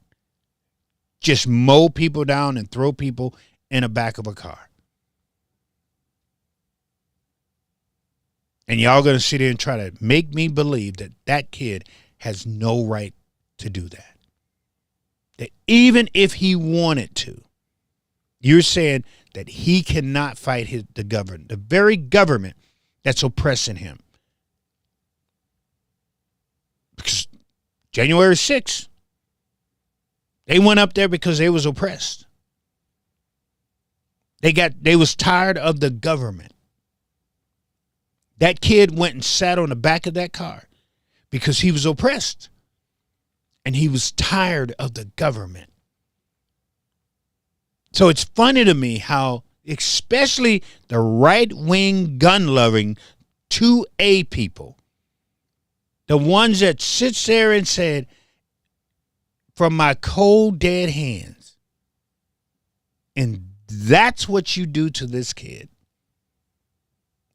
just mow people down and throw people in the back of a car. And y'all going to sit there and try to make me believe that that kid has no right to do that. That even if he wanted to, you're saying that he cannot fight the government, the very government that's oppressing him. Because January 6th, they went up there because they was oppressed. They was tired of the government. That kid went and sat on the back of that car because he was oppressed and he was tired of the government. So it's funny to me how especially the right-wing gun-loving 2A people, the ones that sits there and said, from my cold, dead hands, and that's what you do to this kid.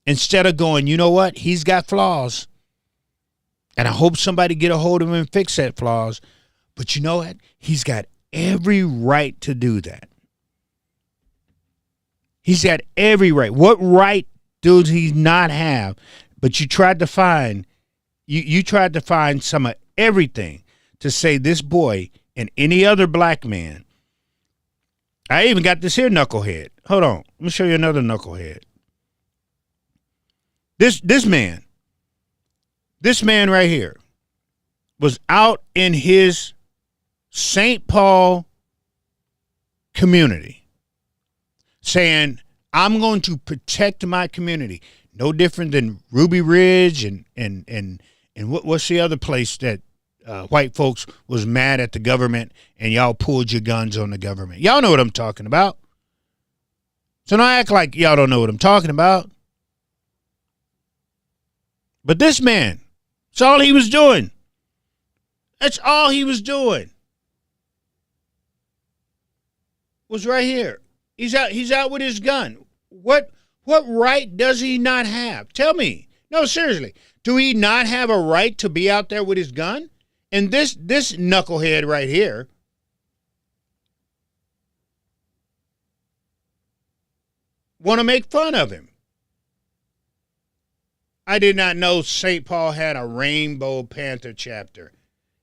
Instead of going, you know what? He's got flaws. And I hope somebody get a hold of him and fix that flaws. But you know what? He's got every right to do that. He's got every right. What right does he not have? But you tried to find, you tried to find some of everything to say this boy and any other black man. I even got this here knucklehead. Hold on. Let me show you another knucklehead. This man right here was out in his St. Paul community saying, I'm going to protect my community. No different than Ruby Ridge and what's the other place that white folks was mad at the government and y'all pulled your guns on the government. Y'all know what I'm talking about. So don't act like y'all don't know what I'm talking about. But this man, that's all he was doing. That's all he was doing. Was right here. He's out with his gun. What right does he not have? Tell me. No, seriously. Do he not have a right to be out there with his gun? And this knucklehead right here want to make fun of him. I did not know St. Paul had a Rainbow Panther chapter.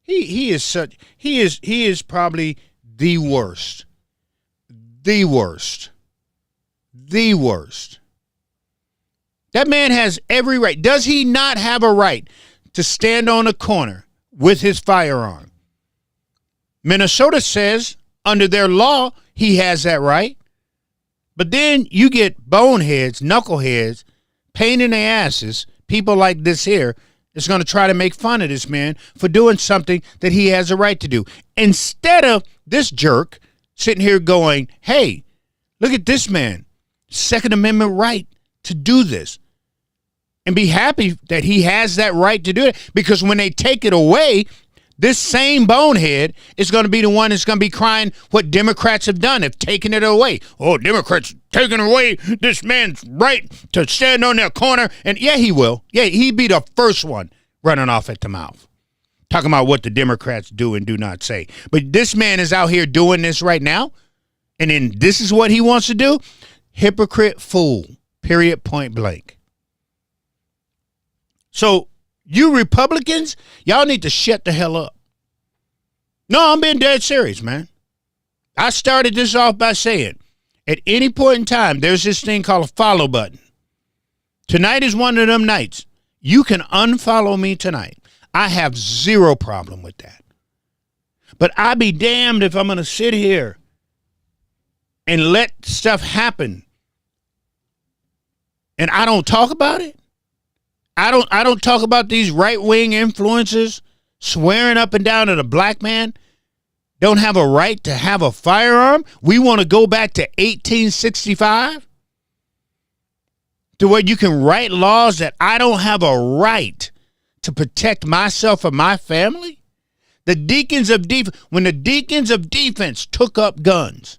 He is probably the worst. The worst. The worst. That man has every right. Does he not have a right to stand on a corner with his firearm? Minnesota says under their law he has that right. But then you get boneheads, knuckleheads, pain in their asses, people like this here is going to try to make fun of this man for doing something that he has a right to do. Instead of this jerk sitting here going, hey, look at this man, Second Amendment right to do this. And be happy that he has that right to do it. Because when they take it away, This same bonehead is going to be the one that's going to be crying what Democrats have done, have taken it away. Oh, Democrats taking away this man's right to stand on their corner. And yeah, he will. Yeah, he'd be the first one running off at the mouth, talking about what the Democrats do and do not say. But this man is out here doing this right now. And then this is what he wants to do. Hypocrite fool, period, point blank. So you Republicans, y'all need to shut the hell up. No, I'm being dead serious, man. I started this off by saying, at any point in time, there's this thing called a follow button. Tonight is one of them nights. You can unfollow me tonight. I have zero problem with that. But I be damned if I'm going to sit here and let stuff happen and I don't talk about it. I don't talk about these right-wing influencers swearing up and down that a black man don't have a right to have a firearm. We want to go back to 1865 to where you can write laws that I don't have a right to protect myself or my family. The deacons of when the deacons of defense took up guns,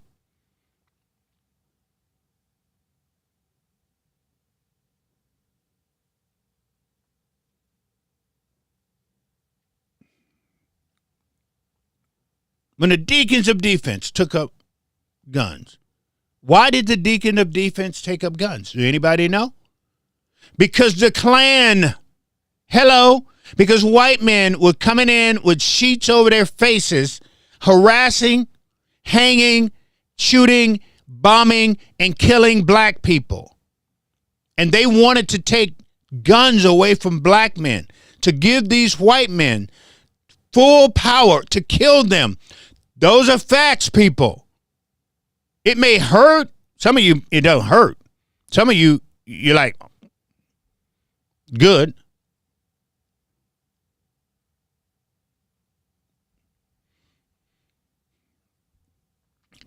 when the deacons of defense took up guns, why did the deacon of defense take up guns? Do anybody know? Because the Klan, because white men were coming in with sheets over their faces, harassing, hanging, shooting, bombing, and killing black people. And they wanted to take guns away from black men, to give these white men full power to kill them. Those are facts, people. It may hurt. Some of you, it don't hurt. Some of you, you're like, good.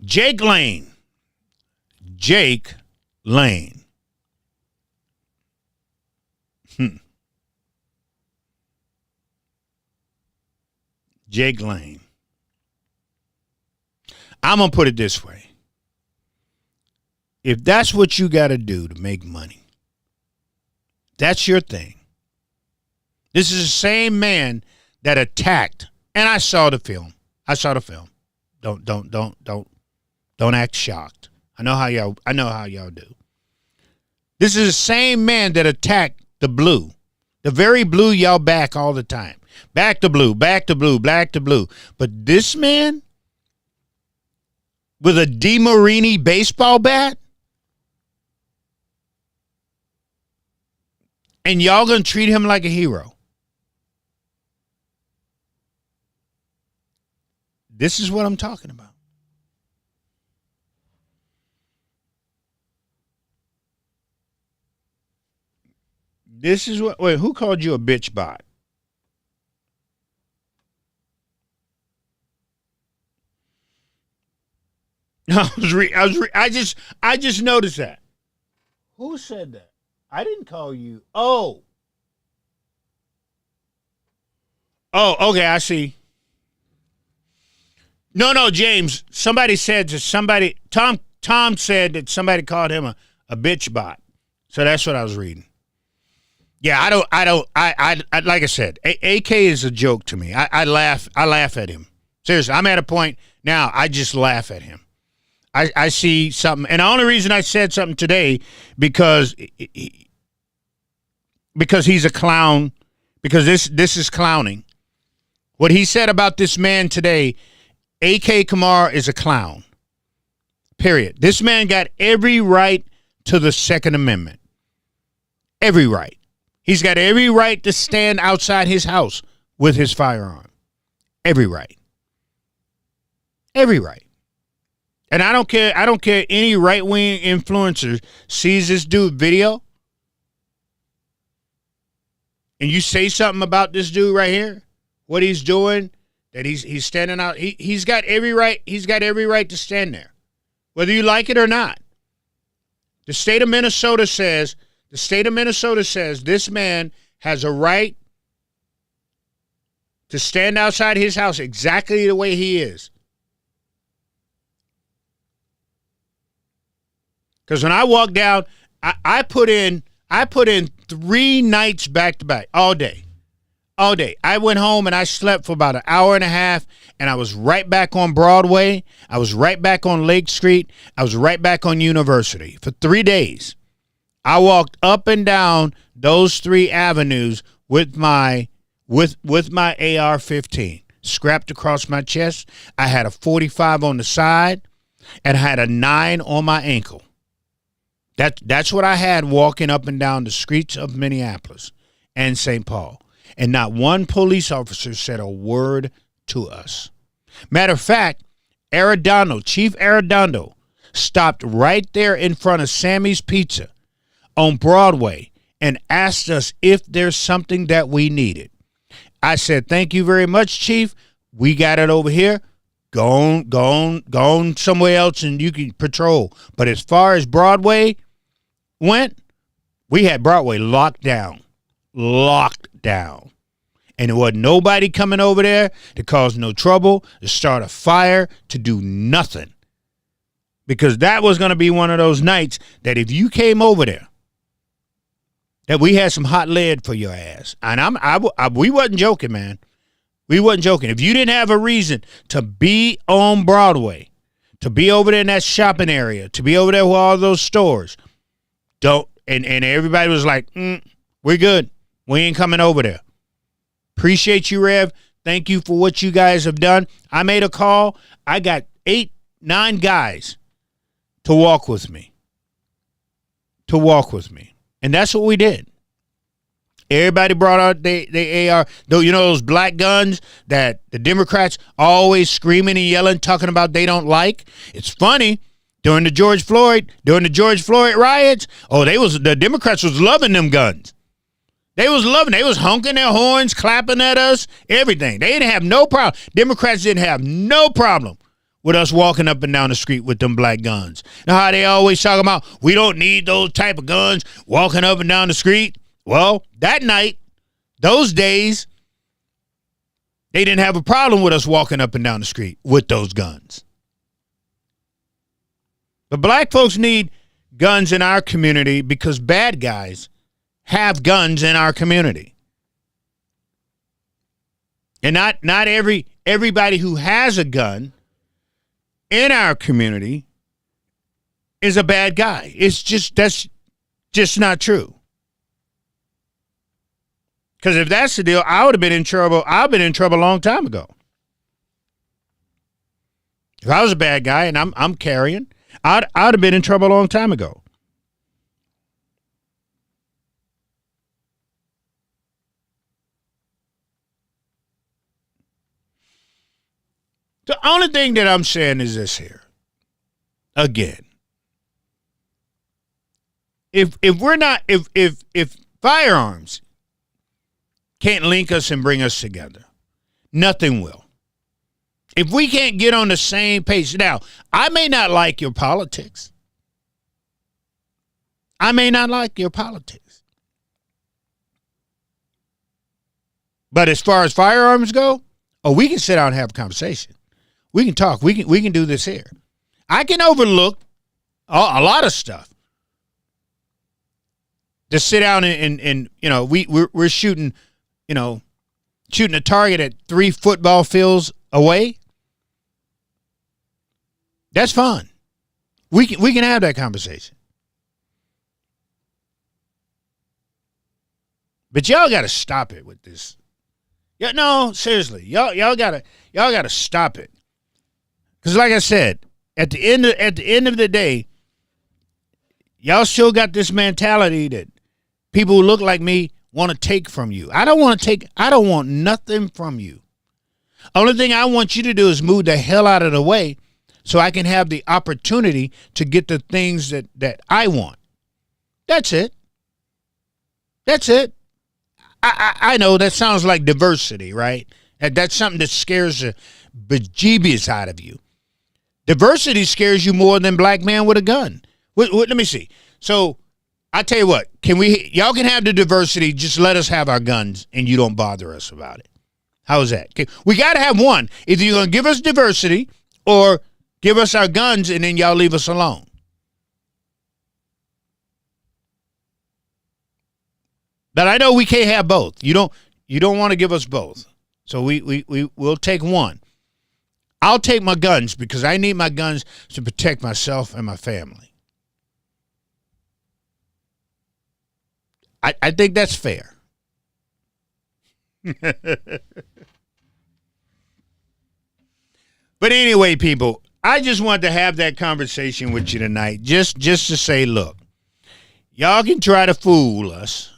Jake Lane. Jake Lane. Jake Lane. I'm going to put it this way. If that's what you got to do to make money, that's your thing. This is the same man that attacked, and I saw the film. Don't act shocked. I know how y'all do. This is the same man that attacked the blue. The very blue y'all back all the time. Back to blue, back to blue, back to blue. But this man with a DeMarini baseball bat, and y'all gonna treat him like a hero. This is what I'm talking about. This is what. Wait, who called you a bitch bot? I just noticed that. Who said that? I didn't call you. Oh, okay, I see. No, James. Somebody said to somebody. Tom said that somebody called him a bitch bot. So that's what I was reading. Yeah, I like I said, AK is a joke to me. I laugh at him. Seriously, I'm at a point now, I just laugh at him. I see something, and the only reason I said something today because he's a clown, because this is clowning. What he said about this man today, AK Kamara is a clown. Period. This man got every right to the Second Amendment. Every right. He's got every right to stand outside his house with his firearm. Every right. Every right. And I don't care any right-wing influencer sees this dude video and you say something about this dude right here, what he's doing, that he's standing out. He's got every right to stand there, whether you like it or not. The state of Minnesota says this man has a right to stand outside his house exactly the way he is. Because when I walked down, I put in 3 nights back to back, all day. All day. I went home and I slept for about an hour and a half, and I was right back on Broadway. I was right back on Lake Street. I was right back on University for 3 days. I walked up and down those 3 avenues with my AR-15 strapped across my chest. I had a 45 on the side, and I had a 9 on my ankle. That's what I had walking up and down the streets of Minneapolis and St. Paul. And not one police officer said a word to us. Matter of fact, Chief Arredondo stopped right there in front of Sammy's Pizza on Broadway and asked us if there's something that we needed. I said, thank you very much, Chief. We got it over here. Go on somewhere else and you can patrol. But as far as Broadway went, we had Broadway locked down. And there wasn't nobody coming over there to cause no trouble, to start a fire, to do nothing. Because that was going to be one of those nights that if you came over there, that we had some hot lead for your ass. And we wasn't joking, man. We wasn't joking. If you didn't have a reason to be on Broadway, to be over there in that shopping area, to be over there with all those stores, and everybody was like, we're good. We ain't coming over there. Appreciate you, Rev. Thank you for what you guys have done. I made a call. I got 8-9 guys to walk with me. And that's what we did. Everybody brought out the AR. Though, you know those black guns that the Democrats always screaming and yelling, talking about they don't like? It's funny. During the George Floyd riots, the Democrats was loving them guns. They was honking their horns, clapping at us, everything. They didn't have no problem. Democrats didn't have no problem with us walking up and down the street with them black guns. Now how they always talk about, we don't need those type of guns walking up and down the street. Well, that night, those days, they didn't have a problem with us walking up and down the street with those guns. But black folks need guns in our community because bad guys have guns in our community. And not everybody who has a gun in our community is a bad guy. That's just not true. Because if that's the deal, I would have been in trouble. I've been in trouble a long time ago. If I was a bad guy and I'm carrying, I'd have been in trouble a long time ago. The only thing that I'm saying is this here. Again, if firearms can't link us and bring us together, nothing will. If we can't get on the same page. Now, I may not like your politics. But as far as firearms go, we can sit down and have a conversation. We can talk. We can do this here. I can overlook a lot of stuff. Just sit down and we're shooting, shooting a target at 3 football fields away. That's fun. We can have that conversation. But y'all got to stop it with this. Yeah, no, seriously, y'all gotta stop it. Because like I said, at the end of the day, y'all still got this mentality that people who look like me want to take from you. I don't want nothing from you. Only thing I want you to do is move the hell out of the way so I can have the opportunity to get the things that I want. That's it. I know that sounds like diversity, right? That's something that scares the bejeebies out of you. Diversity scares you more than black man with a gun. Let me see. So I tell you what, y'all can have the diversity, just let us have our guns and you don't bother us about it. How's that? Okay. We got to have one. Either you're going to give us diversity or give us our guns and then y'all leave us alone. But I know we can't have both. You don't want to give us both. So we'll take one. I'll take my guns because I need my guns to protect myself and my family. I think that's fair. But anyway, people, I just wanted to have that conversation with you tonight. Just to say, look, y'all can try to fool us,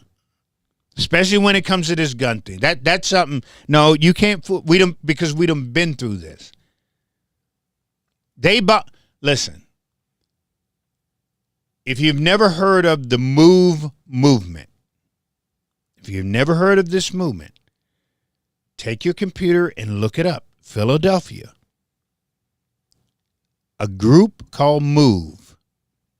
especially when it comes to this gun thing. That's something. No, you can't fool. Because we done been through this. Listen. If you've never heard of the MOVE movement, if you've never heard of this movement, take your computer and look it up. Philadelphia. A group called MOVE.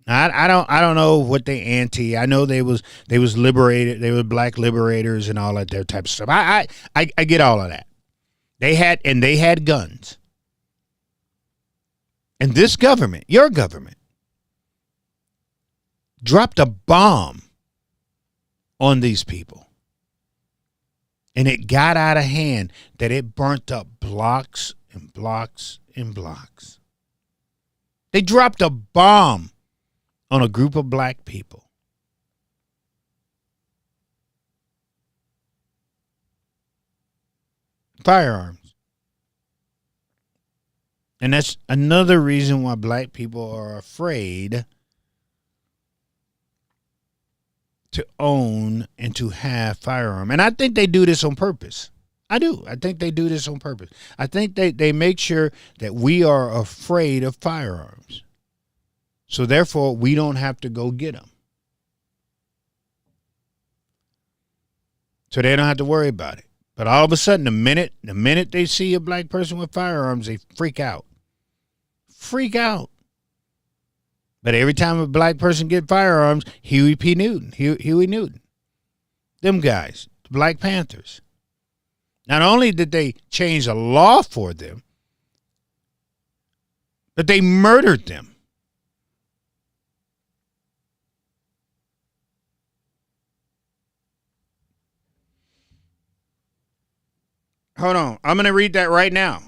Now, I don't know what they anti. I know they was liberated. They were black liberators and all that their type of stuff. I get all of that. They had guns. And this government, your government, dropped a bomb on these people. And it got out of hand that it burnt up blocks and blocks and blocks. They dropped a bomb on a group of black people. Firearms. And that's another reason why black people are afraid to own and to have firearm. And I think they do this on purpose. I do. I think they do this on purpose. I think they make sure that we are afraid of firearms. So therefore, we don't have to go get them. So they don't have to worry about it. But all of a sudden, the minute they see a black person with firearms, they freak out. Freak out. But every time a black person get firearms, Huey Newton. Them guys, the Black Panthers. Not only did they change the law for them, but they murdered them. Hold on. I'm going to read that right now.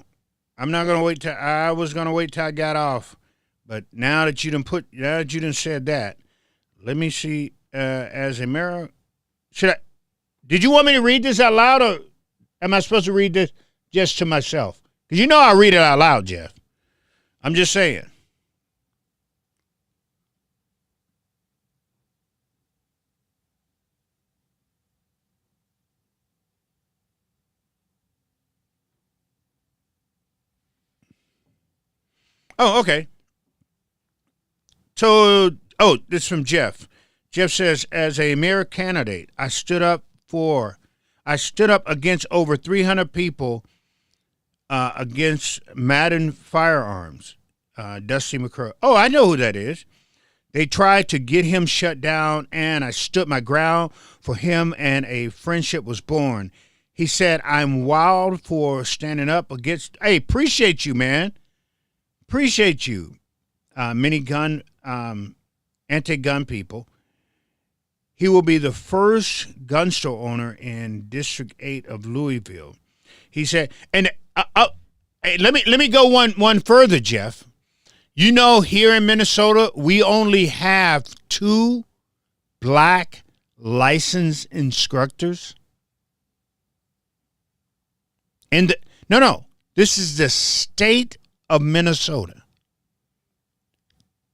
I'm not going to wait till I was going to wait till I got off. But now that you done said that, let me see. As a mirror, did you want me to read this out loud, or am I supposed to read this just to myself? Because you know I read it out loud, Jeff. I'm just saying. Oh, okay. So, this is from Jeff. Jeff says, as a mayor candidate, I stood up against over 300 people against Madden Firearms. Dusty McCurry. Oh, I know who that is. They tried to get him shut down, and I stood my ground for him, and a friendship was born. He said, I'm wild for standing up against. Hey, appreciate you, man. Appreciate you. Anti-gun people. He will be the first gun store owner in District 8 of Louisville. He said, and hey, let me go one further, Jeff. You know, here in Minnesota, we only have 2 black licensed instructors. And this is the state of Minnesota.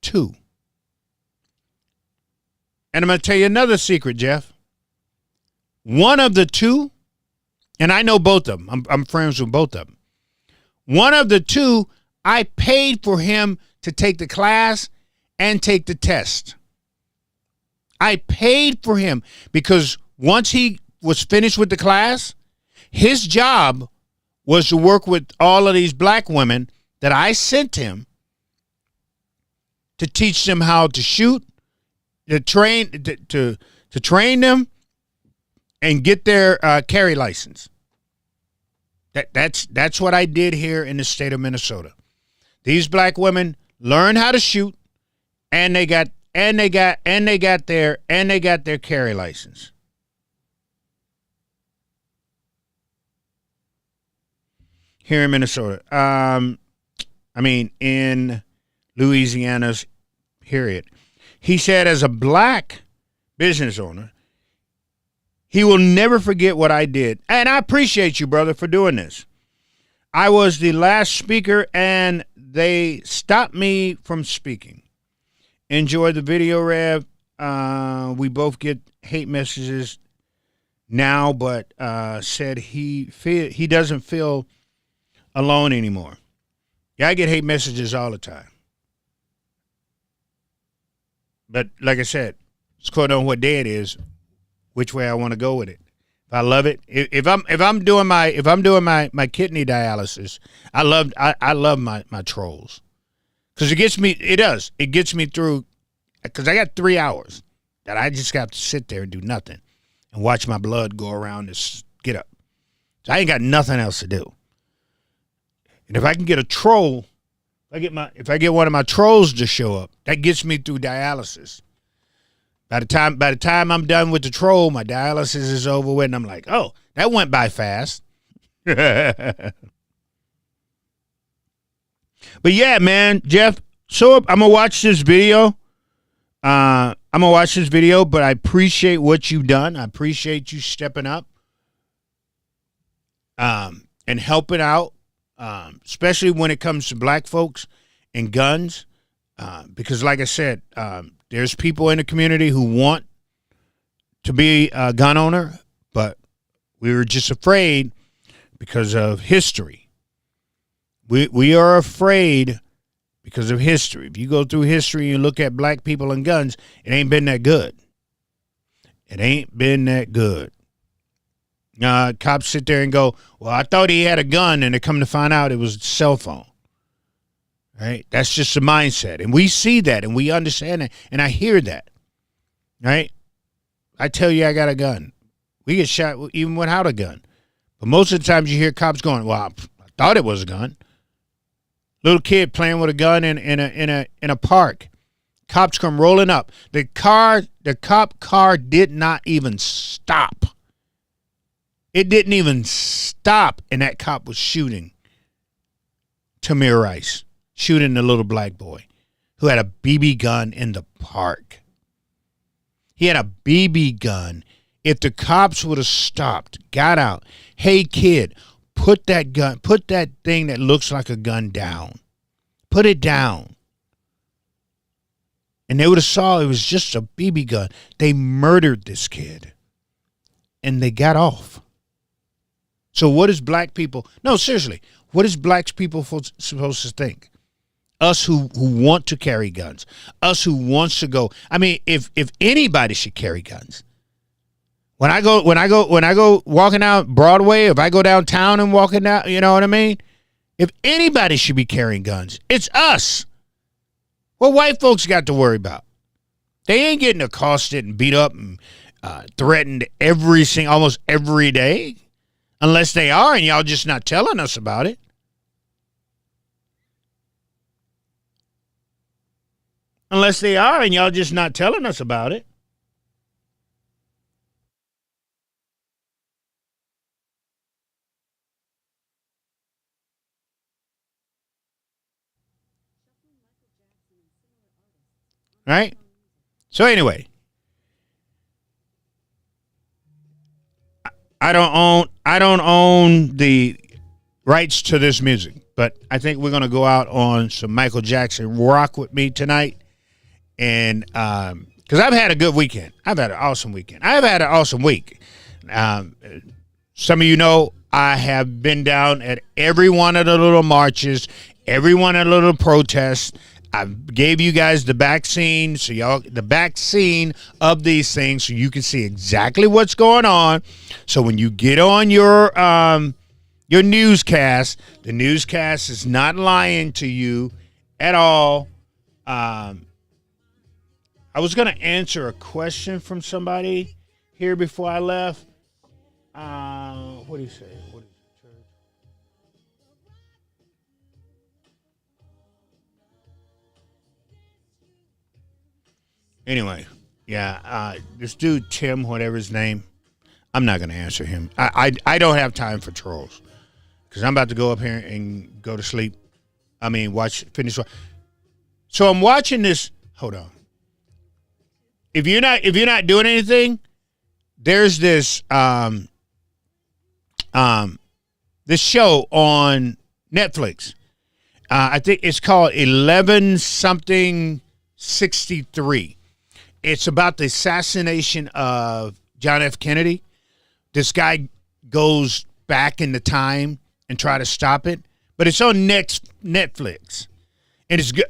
2. And I'm going to tell you another secret, Jeff. One of the 2, and I know both of them. I'm friends with both of them. One of the 2, I paid for him to take the class and take the test. I paid for him because once he was finished with the class, his job was to work with all of these black women that I sent him to teach them how to shoot, to train them and get their carry license. That's what I did here in the state of Minnesota. These black women learned how to shoot, and they got their carry license. Here in Minnesota. In Louisiana's period. He said, as a black business owner, he will never forget what I did. And I appreciate you, brother, for doing this. I was the last speaker, and they stopped me from speaking. Enjoy the video, Rev. We both get hate messages now, but said he doesn't feel alone anymore. Yeah, I get hate messages all the time. But like I said, it's according on what day it is, which way I want to go with it. If I love it, if I'm doing my kidney dialysis, I love my trolls, because it gets me through, because I got 3 hours that I just got to sit there and do nothing and watch my blood go around this get up. So I ain't got nothing else to do. And if I can get a troll, if I get one of my trolls to show up, that gets me through dialysis. By the time I'm done with the troll, my dialysis is over with, and I'm like, oh, that went by fast. But yeah, man, Jeff, so I'm gonna watch this video. But I appreciate what you've done. I appreciate you stepping up and helping out. Especially when it comes to black folks and guns, because like I said, there's people in the community who want to be a gun owner, but we were just afraid because of history. We are afraid because of history. If you go through history and look at black people and guns, it ain't been that good. It ain't been that good. Cops sit there and go, well, I thought he had a gun, and they come to find out it was a cell phone. Right? That's just the mindset. And we see that, and we understand that, and I hear that. Right? I tell you I got a gun. We get shot even without a gun. But most of the times you hear cops going, well, I thought it was a gun. Little kid playing with a gun in a park. Cops come rolling up. The cop car did not even stop. It didn't even stop, and that cop was shooting Tamir Rice, shooting the little black boy who had a BB gun in the park. He had a BB gun. If the cops would have stopped, got out, hey, kid, put that thing that looks like a gun down. Put it down. And they would have saw it was just a BB gun. They murdered this kid, and they got off. So what is black people? No, seriously, what is black people supposed to think? Us who want to carry guns, us who wants to go. I mean, if anybody should carry guns. When I go walking out Broadway, if I go downtown and walking out, you know what I mean? If anybody should be carrying guns, it's us. What white folks got to worry about? They ain't getting accosted and beat up and threatened almost every day. Unless they are, and y'all just not telling us about it. Unless they are, and y'all just not telling us about it. Right? So anyway, I don't own the rights to this music, but I think we're gonna go out on some Michael Jackson. Rock with me tonight, and because I've had a good weekend. I've had an awesome weekend. I've had an awesome week. Some of you know I have been down at every one of the little marches, every one of the little protests. I gave you guys the back scene, the back scene of these things, so you can see exactly what's going on. So when you get on your newscast, the newscast is not lying to you at all. I was going to answer a question from somebody here before I left. What do you say? What is it, church? Anyway, yeah, this dude, Tim, whatever his name, I'm not going to answer him. I don't have time for trolls because I'm about to go up here and go to sleep. I mean, finish. So I'm watching this. Hold on. If you're not doing anything, there's this this show on Netflix. I think it's called 11 something 63. It's about the assassination of John F. Kennedy. This guy goes back in the time and try to stop it, but it's on Netflix, and it's good.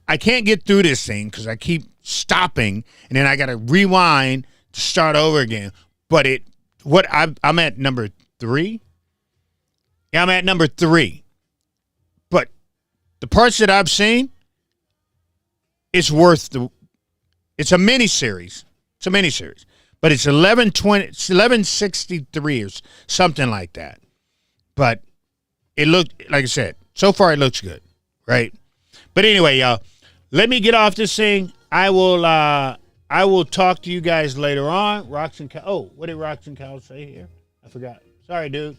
I can't get through this thing because I keep stopping, and then I got to rewind to start over again. But I'm at number 3. Yeah, I'm at number 3. But the parts that I've seen, it's it's a miniseries. It's a miniseries. But it's 1163 or something like that. But it looked, like I said, so far it looks good, right? But anyway, y'all, let me get off this thing. I will talk to you guys later on. What did Rocks and Cows say here? I forgot. Sorry, dude.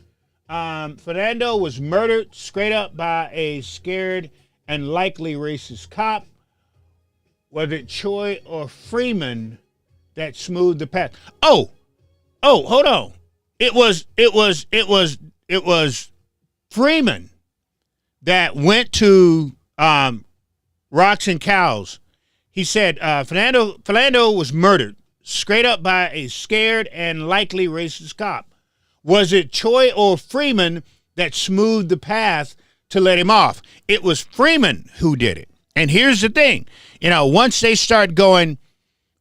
Fernando was murdered straight up by a scared and likely racist cop. Was it Choi or Freeman that smoothed the path? Oh, hold on. It was Freeman that went to Rocks and Cows. He said Fernando was murdered straight up by a scared and likely racist cop. Was it Choi or Freeman that smoothed the path to let him off? It was Freeman who did it. And here's the thing. Once they start going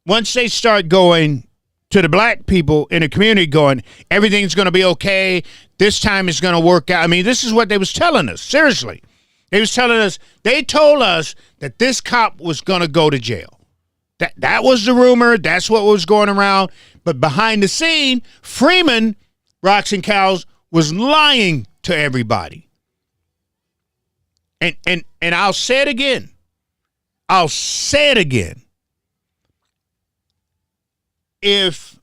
to the black people in the community going, everything's going to be okay. This time it's going to work out. I mean, this is what they was telling us. Seriously. They told us that this cop was going to go to jail. That was the rumor. That's what was going around. But behind the scene, Freeman, Rocks and Cows, was lying to everybody. And I'll say it again. If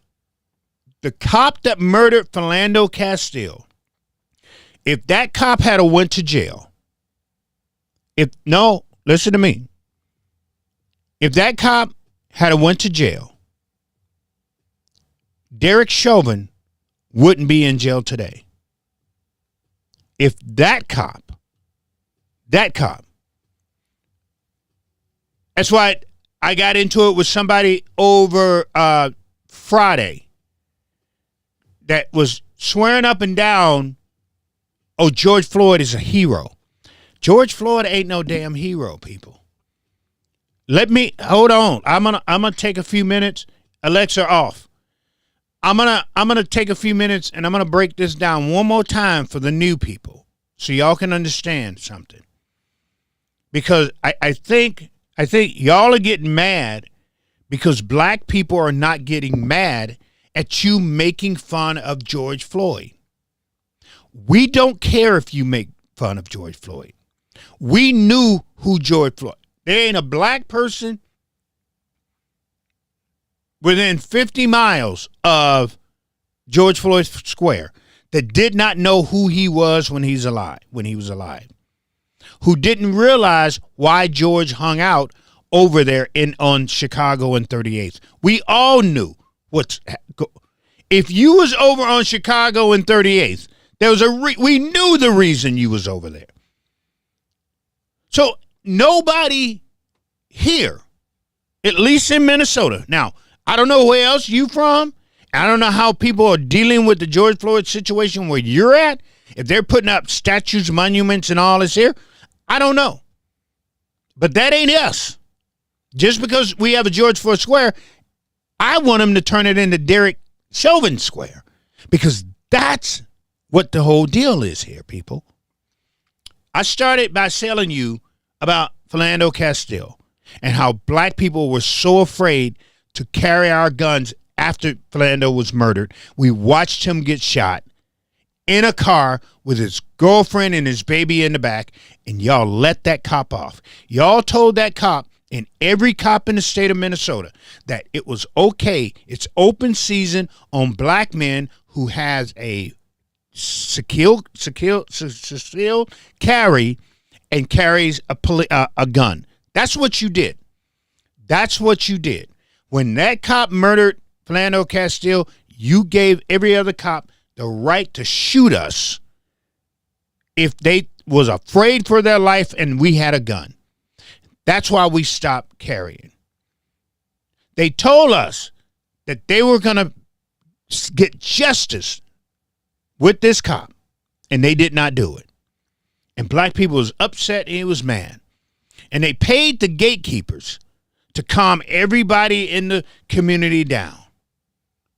the cop that murdered Philando Castile, if that cop had went to jail, listen to me. If that cop had went to jail, Derek Chauvin wouldn't be in jail today. If that cop, that's why I got into it with somebody over Friday that was swearing up and down, oh, George Floyd is a hero. George Floyd ain't no damn hero, people. Hold on. I'm gonna take a few minutes. Alexa off. I'm gonna take a few minutes and I'm gonna break this down one more time for the new people so y'all can understand something. Because I think y'all are getting mad because black people are not getting mad at you making fun of George Floyd. We don't care if you make fun of George Floyd. We knew who George Floyd. There ain't a black person within 50 miles of George Floyd Square that did not know who he was when he was alive. Who didn't realize why George hung out over there on Chicago and 38th. We all knew if you was over on Chicago and 38th, there was we knew the reason you was over there. So nobody here, at least in Minnesota. Now, I don't know where else you from. I don't know how people are dealing with the George Floyd situation where you're at. If they're putting up statues, monuments, and all this here, I don't know. But that ain't us. Just because we have a George Floyd Square, I want them to turn it into Derek Chauvin Square. Because that's what the whole deal is here, people. I started by telling you about Philando Castile and how black people were so afraid to carry our guns after Philando was murdered. We watched him get shot in a car with his girlfriend and his baby in the back, and y'all let that cop off. Y'all told that cop and every cop in the state of Minnesota that it was okay. It's open season on black men who has a concealed carry and carries a gun. That's what you did. That's what you did. When that cop murdered Philando Castile, you gave every other cop the right to shoot us if they was afraid for their life and we had a gun. That's why we stopped carrying. They told us that they were going to get justice with this cop, and they did not do it. And black people was upset and he was mad. And they paid the gatekeepers to calm everybody in the community down.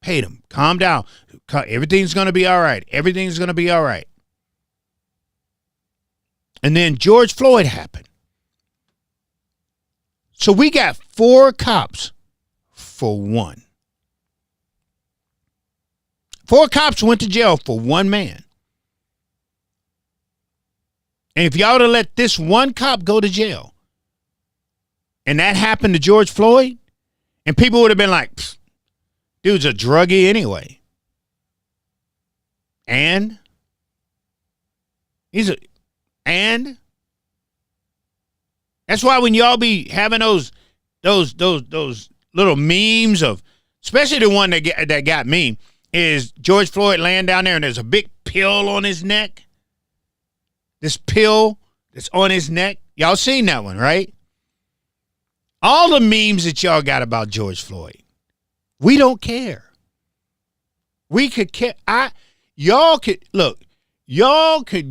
Paid them. Calm down. Everything's going to be all right. Everything's going to be all right. And then George Floyd happened. So we got 4 cops for one. 4 cops went to jail for one man. And if y'all would have let this one cop go to jail, and that happened to George Floyd, and people would have been like, dude's a druggie anyway. And that's why when y'all be having those little memes of, especially the one that got me, is George Floyd laying down there and there's a big pill on his neck. This pill that's on his neck. Y'all seen that one, right? All the memes that y'all got about George Floyd. We don't care. We could care. Y'all could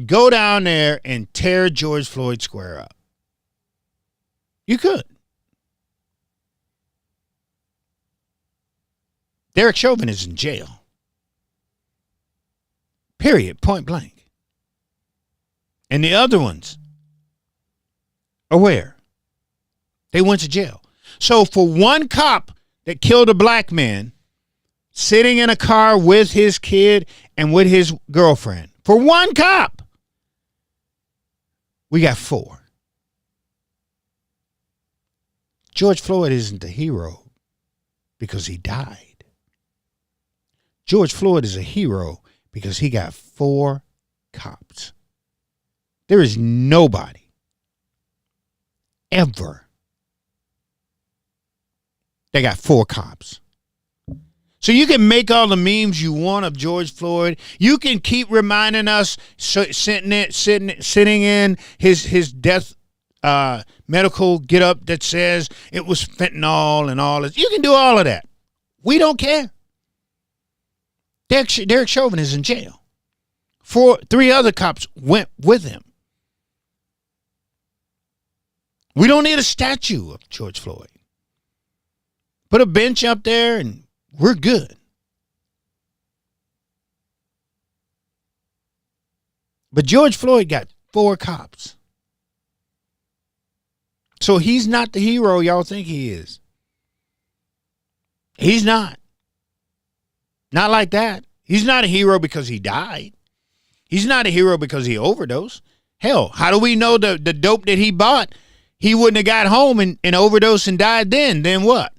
go down there and tear George Floyd Square up. You could. Derek Chauvin is in jail. Period. Point blank. And the other ones are where? They went to jail. So for one cop that killed a black man sitting in a car with his kid and with his girlfriend, for one cop, we got 4. George Floyd isn't the hero because he died. George Floyd is a hero because he got 4 cops. There is nobody ever that got 4 cops. So you can make all the memes you want of George Floyd. You can keep reminding us sitting in his death medical get up that says it was fentanyl and all this. You can do all of that. We don't care. Derek Chauvin is in jail. 3 other cops went with him. We don't need a statue of George Floyd. Put a bench up there and we're good. But George Floyd got 4 cops. So he's not the hero y'all think he is. He's not. Not like that. He's not a hero because he died. He's not a hero because he overdosed. Hell, how do we know the dope that he bought, he wouldn't have got home and overdosed and died then? Then what?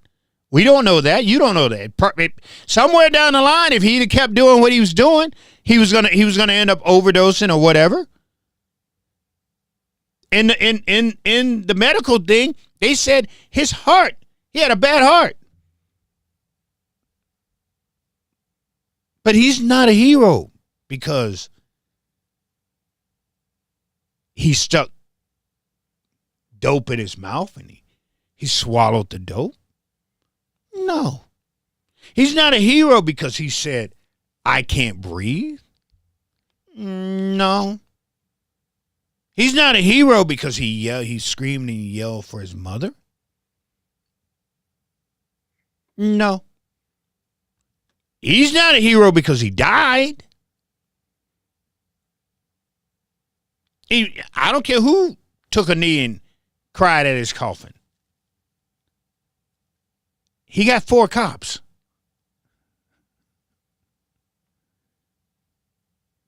We don't know that. You don't know that. Somewhere down the line, if he'd have kept doing what he was doing, he was gonna end up overdosing or whatever. In the medical thing, they said his heart, he had a bad heart. But he's not a hero because he stuck dope in his mouth and he swallowed the dope. No. He's not a hero because he said, I can't breathe. No. He's not a hero because he screamed and yelled for his mother. No. He's not a hero because he died. I don't care who took a knee and cried at his coffin. He got 4 cops.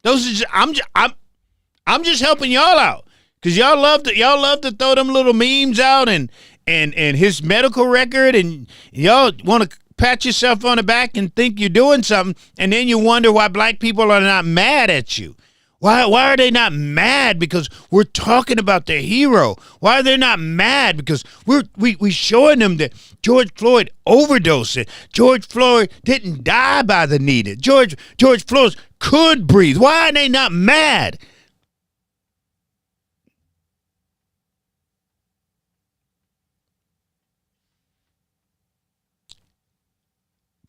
Those are just, I'm just helping y'all out because y'all love to throw them little memes out and and his medical record, and y'all want to pat yourself on the back and think you're doing something, and then you wonder why black people are not mad at you. Why are they not mad because we're talking about their hero? Why are they not mad because we showing them that George Floyd overdosed it. George Floyd didn't die by the needle. George Floyd could breathe. Why are they not mad?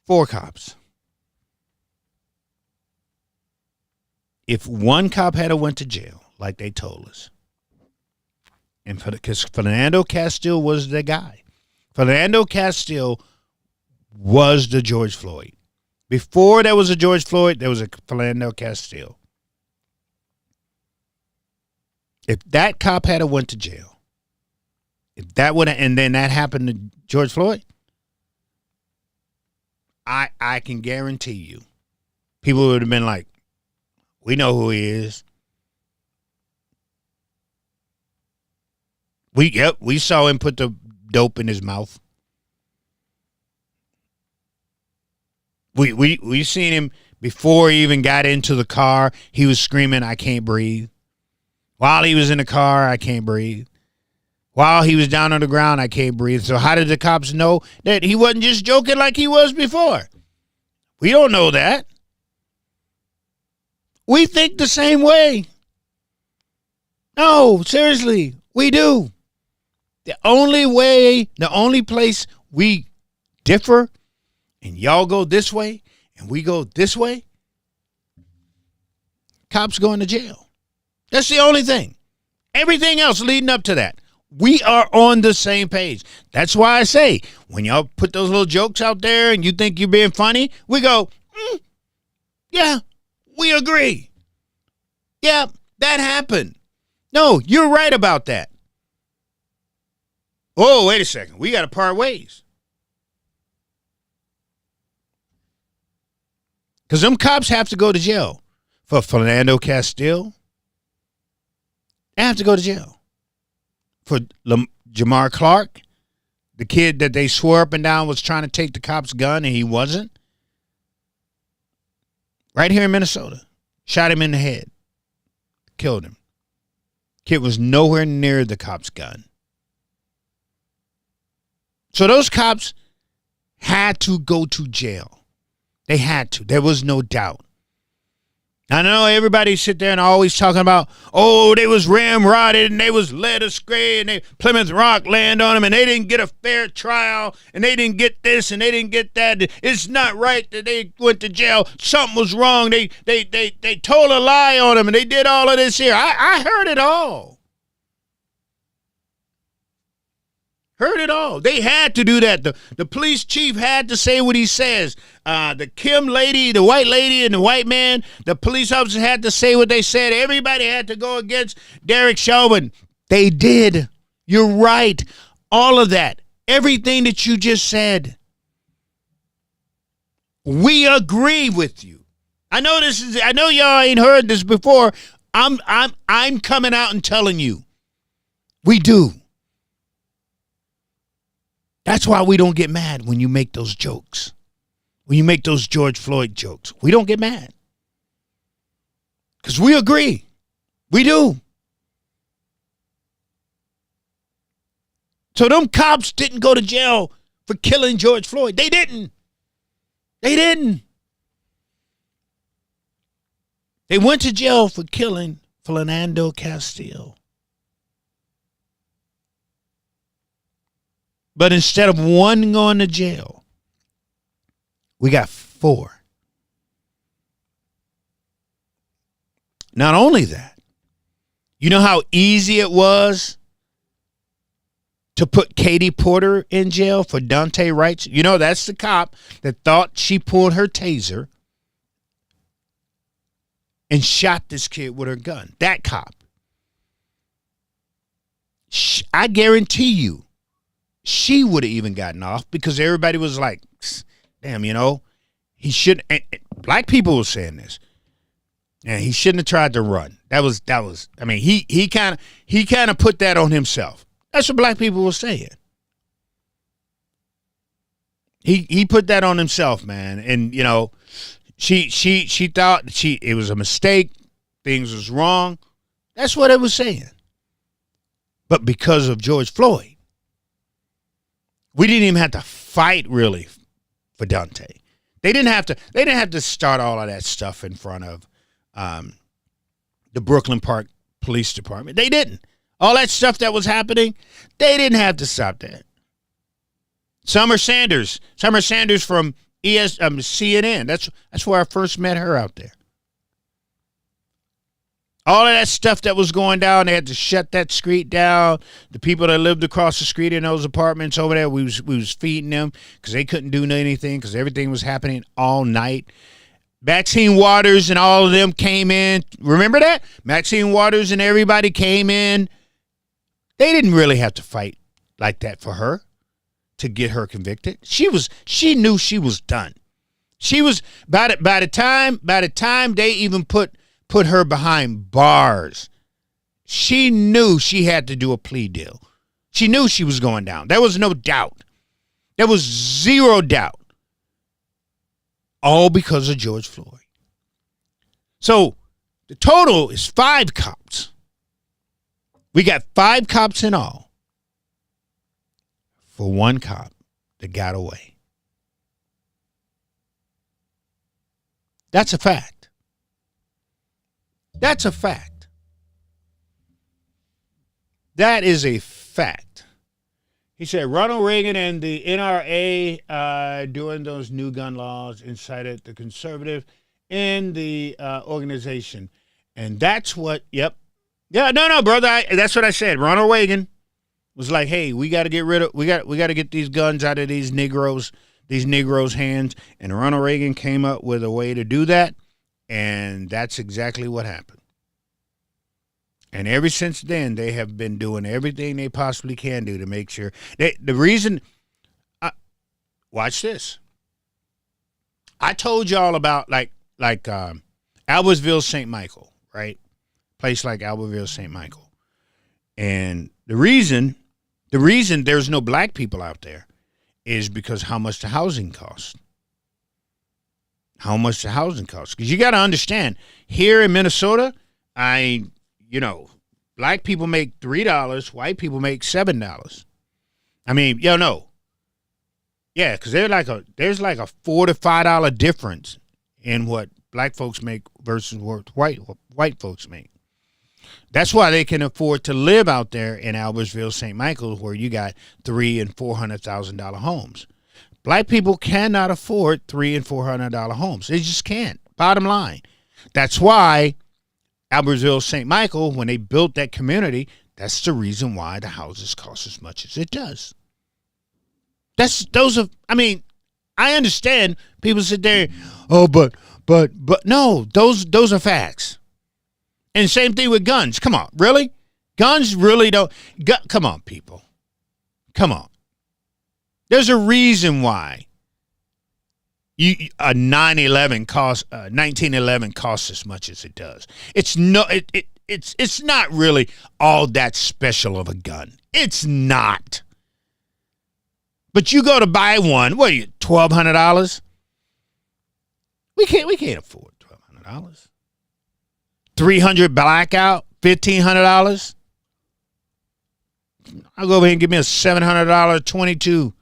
Four cops. If one cop had went to jail, like they told us, and because Fernando Castile was the guy. Fernando Castile was the George Floyd. Before there was a George Floyd, there was a Fernando Castile. If that cop had went to jail, if that would have, and then that happened to George Floyd, I can guarantee you, people would have been like, we know who he is. We saw him put the dope in his mouth. We seen him before he even got into the car. He was screaming, "I can't breathe." While he was in the car, I can't breathe. While he was down on the ground, I can't breathe. So how did the cops know that he wasn't just joking like he was before? We don't know that. We think the same way. No, seriously, we do. The only place we differ, and y'all go this way, and we go this way, cops going to jail. That's the only thing. Everything else leading up to that, we are on the same page. That's why I say, when y'all put those little jokes out there and you think you're being funny, we go, yeah, we agree. Yeah, that happened. No, you're right about that. Oh, wait a second. We got to part ways. Because them cops have to go to jail. For Fernando Castile, they have to go to jail. For Jamar Clark, the kid that they swore up and down was trying to take the cop's gun and he wasn't. Right here in Minnesota. Shot him in the head. Killed him. Kid was nowhere near the cop's gun. So those cops had to go to jail. They had to. There was no doubt. I know everybody sit there and always talking about, oh, they was ramrodded and they was led astray and they Plymouth Rock land on them and they didn't get a fair trial and they didn't get this and they didn't get that. It's not right that they went to jail. Something was wrong. They told a lie on them and they did all of this here. I heard it all. Heard it all. They had to do that. The police chief had to say what he says. The Kim lady, the white lady, and the white man, the police officers had to say what they said. Everybody had to go against Derek Chauvin. They did. You're right. All of that. Everything that you just said. We agree with you. I know y'all ain't heard this before. I'm coming out and telling you. We do. That's why we don't get mad when you make those jokes. When you make those George Floyd jokes. We don't get mad. Because we agree. We do. So them cops didn't go to jail for killing George Floyd. They didn't. They didn't. They went to jail for killing Fernando Castile. But instead of one going to jail, we got 4. Not only that, you know how easy it was to put Katie Porter in jail for Dante Wright? You know, that's the cop that thought she pulled her taser and shot this kid with her gun. That cop. I guarantee you, she would have even gotten off because everybody was like, damn, you know, he shouldn't. Black people were saying this. And he shouldn't have tried to run. That was, I mean, he kind of put that on himself. That's what black people were saying. He put that on himself, man. And she thought it was a mistake, things was wrong. That's what it was saying. But because of George Floyd, we didn't even have to fight really for Dante. They didn't have to start all of that stuff in front of the Brooklyn Park Police Department. They didn't. All that stuff that was happening, they didn't have to stop that. Summer Sanders from CNN. That's where I first met her out there. All of that stuff that was going down, they had to shut that street down. The people that lived across the street in those apartments over there, we was feeding them because they couldn't do anything because everything was happening all night. Maxine Waters and all of them came in. Remember that? Maxine Waters and everybody came in. They didn't really have to fight like that for her to get her convicted. She knew she was done. She was by the time they even put her behind bars, she knew she had to do a plea deal. She knew she was going down. There was no doubt. There was zero doubt. All because of George Floyd. So the total is 5 cops. We got 5 cops in all for 1 cop that got away. That's a fact. That's a fact. That is a fact. He said Ronald Reagan and the NRA doing those new gun laws incited the conservative in the organization. And that's what, yep. Yeah, no, brother. That's what I said. Ronald Reagan was like, hey, we got to get these guns out of these Negroes' hands. And Ronald Reagan came up with a way to do that. And that's exactly what happened. And ever since then, they have been doing everything they possibly can do to make sure. Watch this. I told y'all about like Albertville, St. Michael, right? Place like Albertville, St. Michael. And the reason there's no black people out there is because how much the housing costs. How much the housing costs. Because you got to understand, here in Minnesota, black people make $3, white people make $7. I mean, no. Yeah, because there's like a $4 to $5 difference in what black folks make versus what white folks make. That's why they can afford to live out there in Albertville, St. Michael, where you got $300,000 and $400,000 homes. Black people cannot afford $300,000 and $400,000 homes. They just can't. Bottom line. That's why Albertville, St. Michael, when they built that community, that's the reason why the houses cost as much as it does. I understand people sit there, but no, those are facts. And same thing with guns. Come on, really? Guns really don't. Come on, people. Come on. There's a reason why a 1911 costs as much as it does. It's not really all that special of a gun. It's not. But you go to buy one, what are you, $1,200? We can't afford $1,200. $300 blackout, $1,500. I'll go over here and give me a $700 .22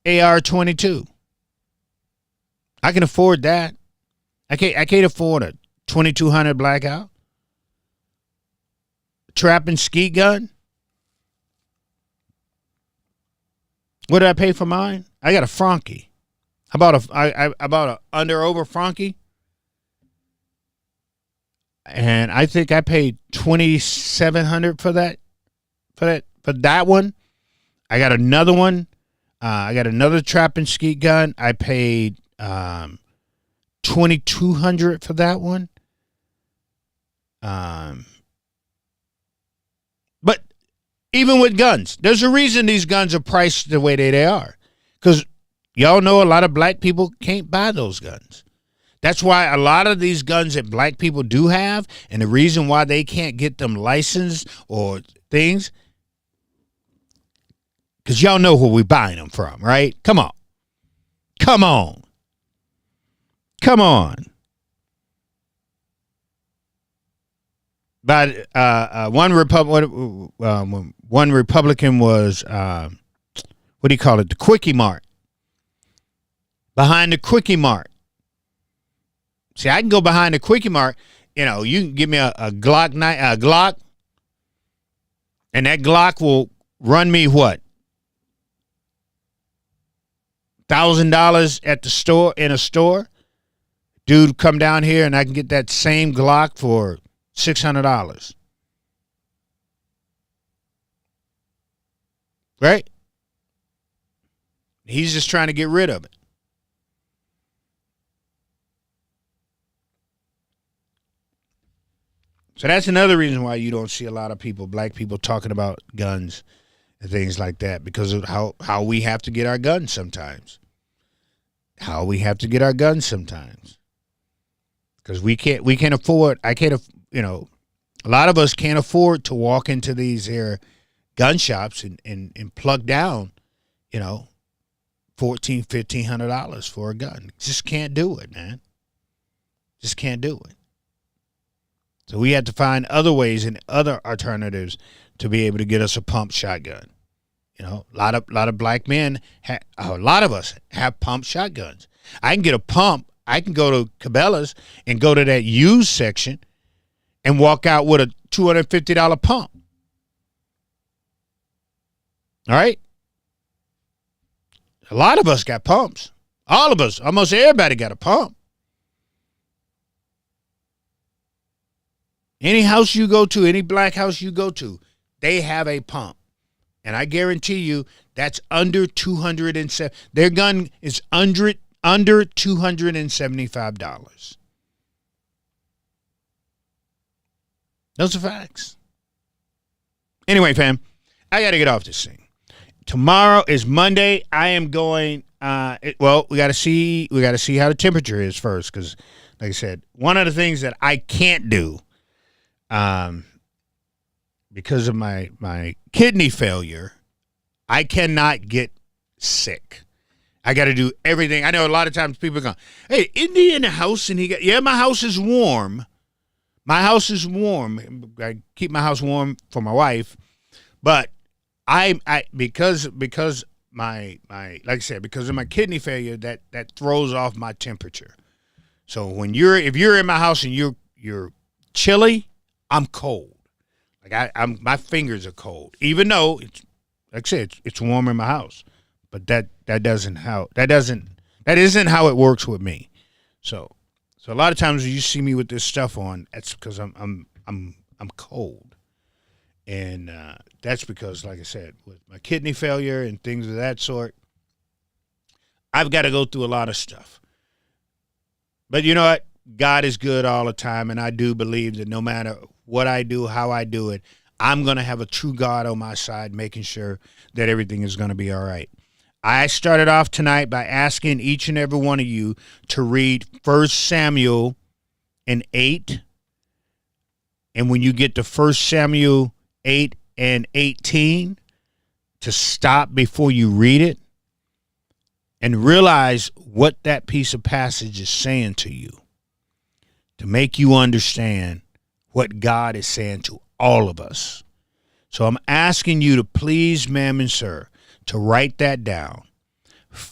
AR-22. I can afford that. I can't afford a $2,200 blackout. Trap and skeet gun. What did I pay for mine? I got a Frankie. I bought a Under Over Frankie. And I think I paid $2,700 for that one. I got another one. I got another trap and skeet gun. I paid $2,200 for that one. But even with guns, there's a reason these guns are priced the way they are. Because y'all know a lot of black people can't buy those guns. That's why a lot of these guns that black people do have, and the reason why they can't get them licensed or things, Because y'all know where we're buying them from, right? Come on. Come on. Come on. But one Republican was, what do you call it? The Quickie Mart. Behind the Quickie Mart. See, I can go behind the Quickie Mart. You know, you can give me a Glock, and that Glock will run me what? $1,000 at the store, in a store. Dude, come down here and I can get that same Glock for $600. Right? He's just trying to get rid of it. So that's another reason why you don't see a lot of people, black people, talking about guns and things like that, because of how we have to get our guns sometimes. How we have to get our guns sometimes. Because we can't afford, a lot of us can't afford to walk into these here gun shops and plug down, $1,400, $1,500 for a gun. Just can't do it, man. Just can't do it. So we had to find other ways and other alternatives to be able to get us a pump shotgun. A lot of black men, a lot of us have pump shotguns. I can get a pump. I can go to Cabela's and go to that used section and walk out with a $250 pump. All right? A lot of us got pumps. All of us, almost everybody got a pump. Any house you go to, any black house you go to, they have a pump. And I guarantee you that's under $207. Their gun is under $275. Those are facts. Anyway, fam, I got to get off this thing. Tomorrow is Monday. I am going. We got to see how the temperature is first, because, like I said, one of the things that I can't do, because of my kidney failure, I cannot get sick. I got to do everything. I know a lot of times people are going, "Hey, isn't he in the house?" And yeah, my house is warm. My house is warm. I keep my house warm for my wife, but because my like I said, because of my kidney failure, that throws off my temperature. So if you're in my house and you're chilly, I'm cold. Like my fingers are cold, even though it's, like I said, it's warm in my house. But that isn't how it works with me. So a lot of times when you see me with this stuff on, that's because I'm cold, and that's because, like I said, with my kidney failure and things of that sort, I've got to go through a lot of stuff. But you know what? God is good all the time, and I do believe that no matter what I do, how I do it, I'm going to have a true God on my side, making sure that everything is going to be all right. I started off tonight by asking each and every one of you to read 1 Samuel 8. And when you get to 1 Samuel 8 and 18, to stop before you read it and realize what that piece of passage is saying to you, to make you understand what God is saying to all of us. So I'm asking you to please, ma'am and sir, to write that down.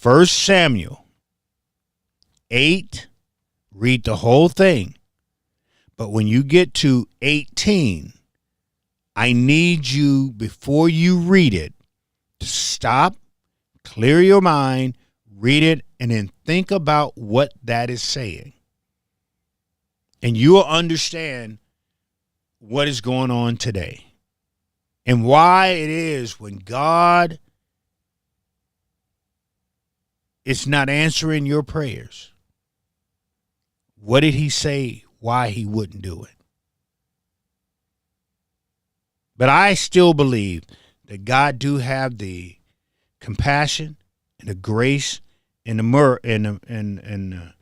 1 Samuel 8, read the whole thing. But when you get to 18, I need you, before you read it, to stop, clear your mind, read it, and then think about what that is saying. And you will understand what is going on today and why it is when God is not answering your prayers. What did he say why he wouldn't do it? But I still believe that God do have the compassion and the grace and the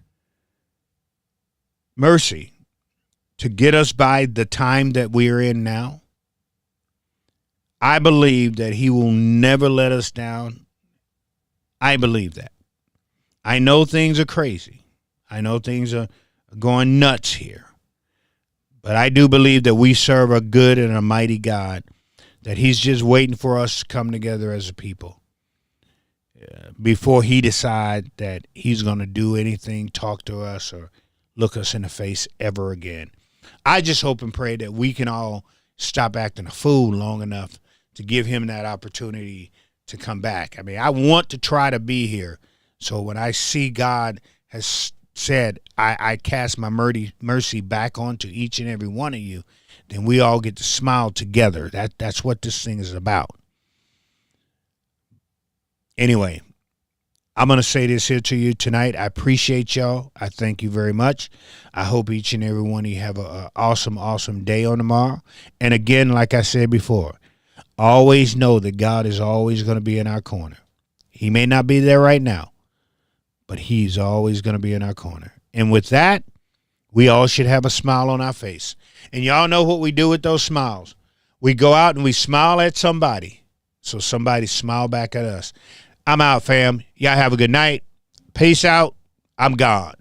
mercy to get us by the time that we are in now. I believe that he will never let us down. I believe that. I know things are crazy. I know things are going nuts here. But I do believe that we serve a good and a mighty God, that he's just waiting for us to come together as a people before he decides that he's going to do anything, talk to us, or look us in the face ever again. I just hope and pray that we can all stop acting a fool long enough to give him that opportunity to come back. I mean, I want to try to be here. So when I see God has said, I cast my mercy back onto each and every one of you, then we all get to smile together. That's what this thing is about. Anyway, I'm going to say this here to you tonight. I appreciate y'all. I thank you very much. I hope each and every one of you have an awesome, awesome day on tomorrow. And again, like I said before, always know that God is always going to be in our corner. He may not be there right now, but he's always going to be in our corner. And with that, we all should have a smile on our face. And y'all know what we do with those smiles. We go out and we smile at somebody, so somebody smile back at us. I'm out, fam. Y'all have a good night. Peace out. I'm gone.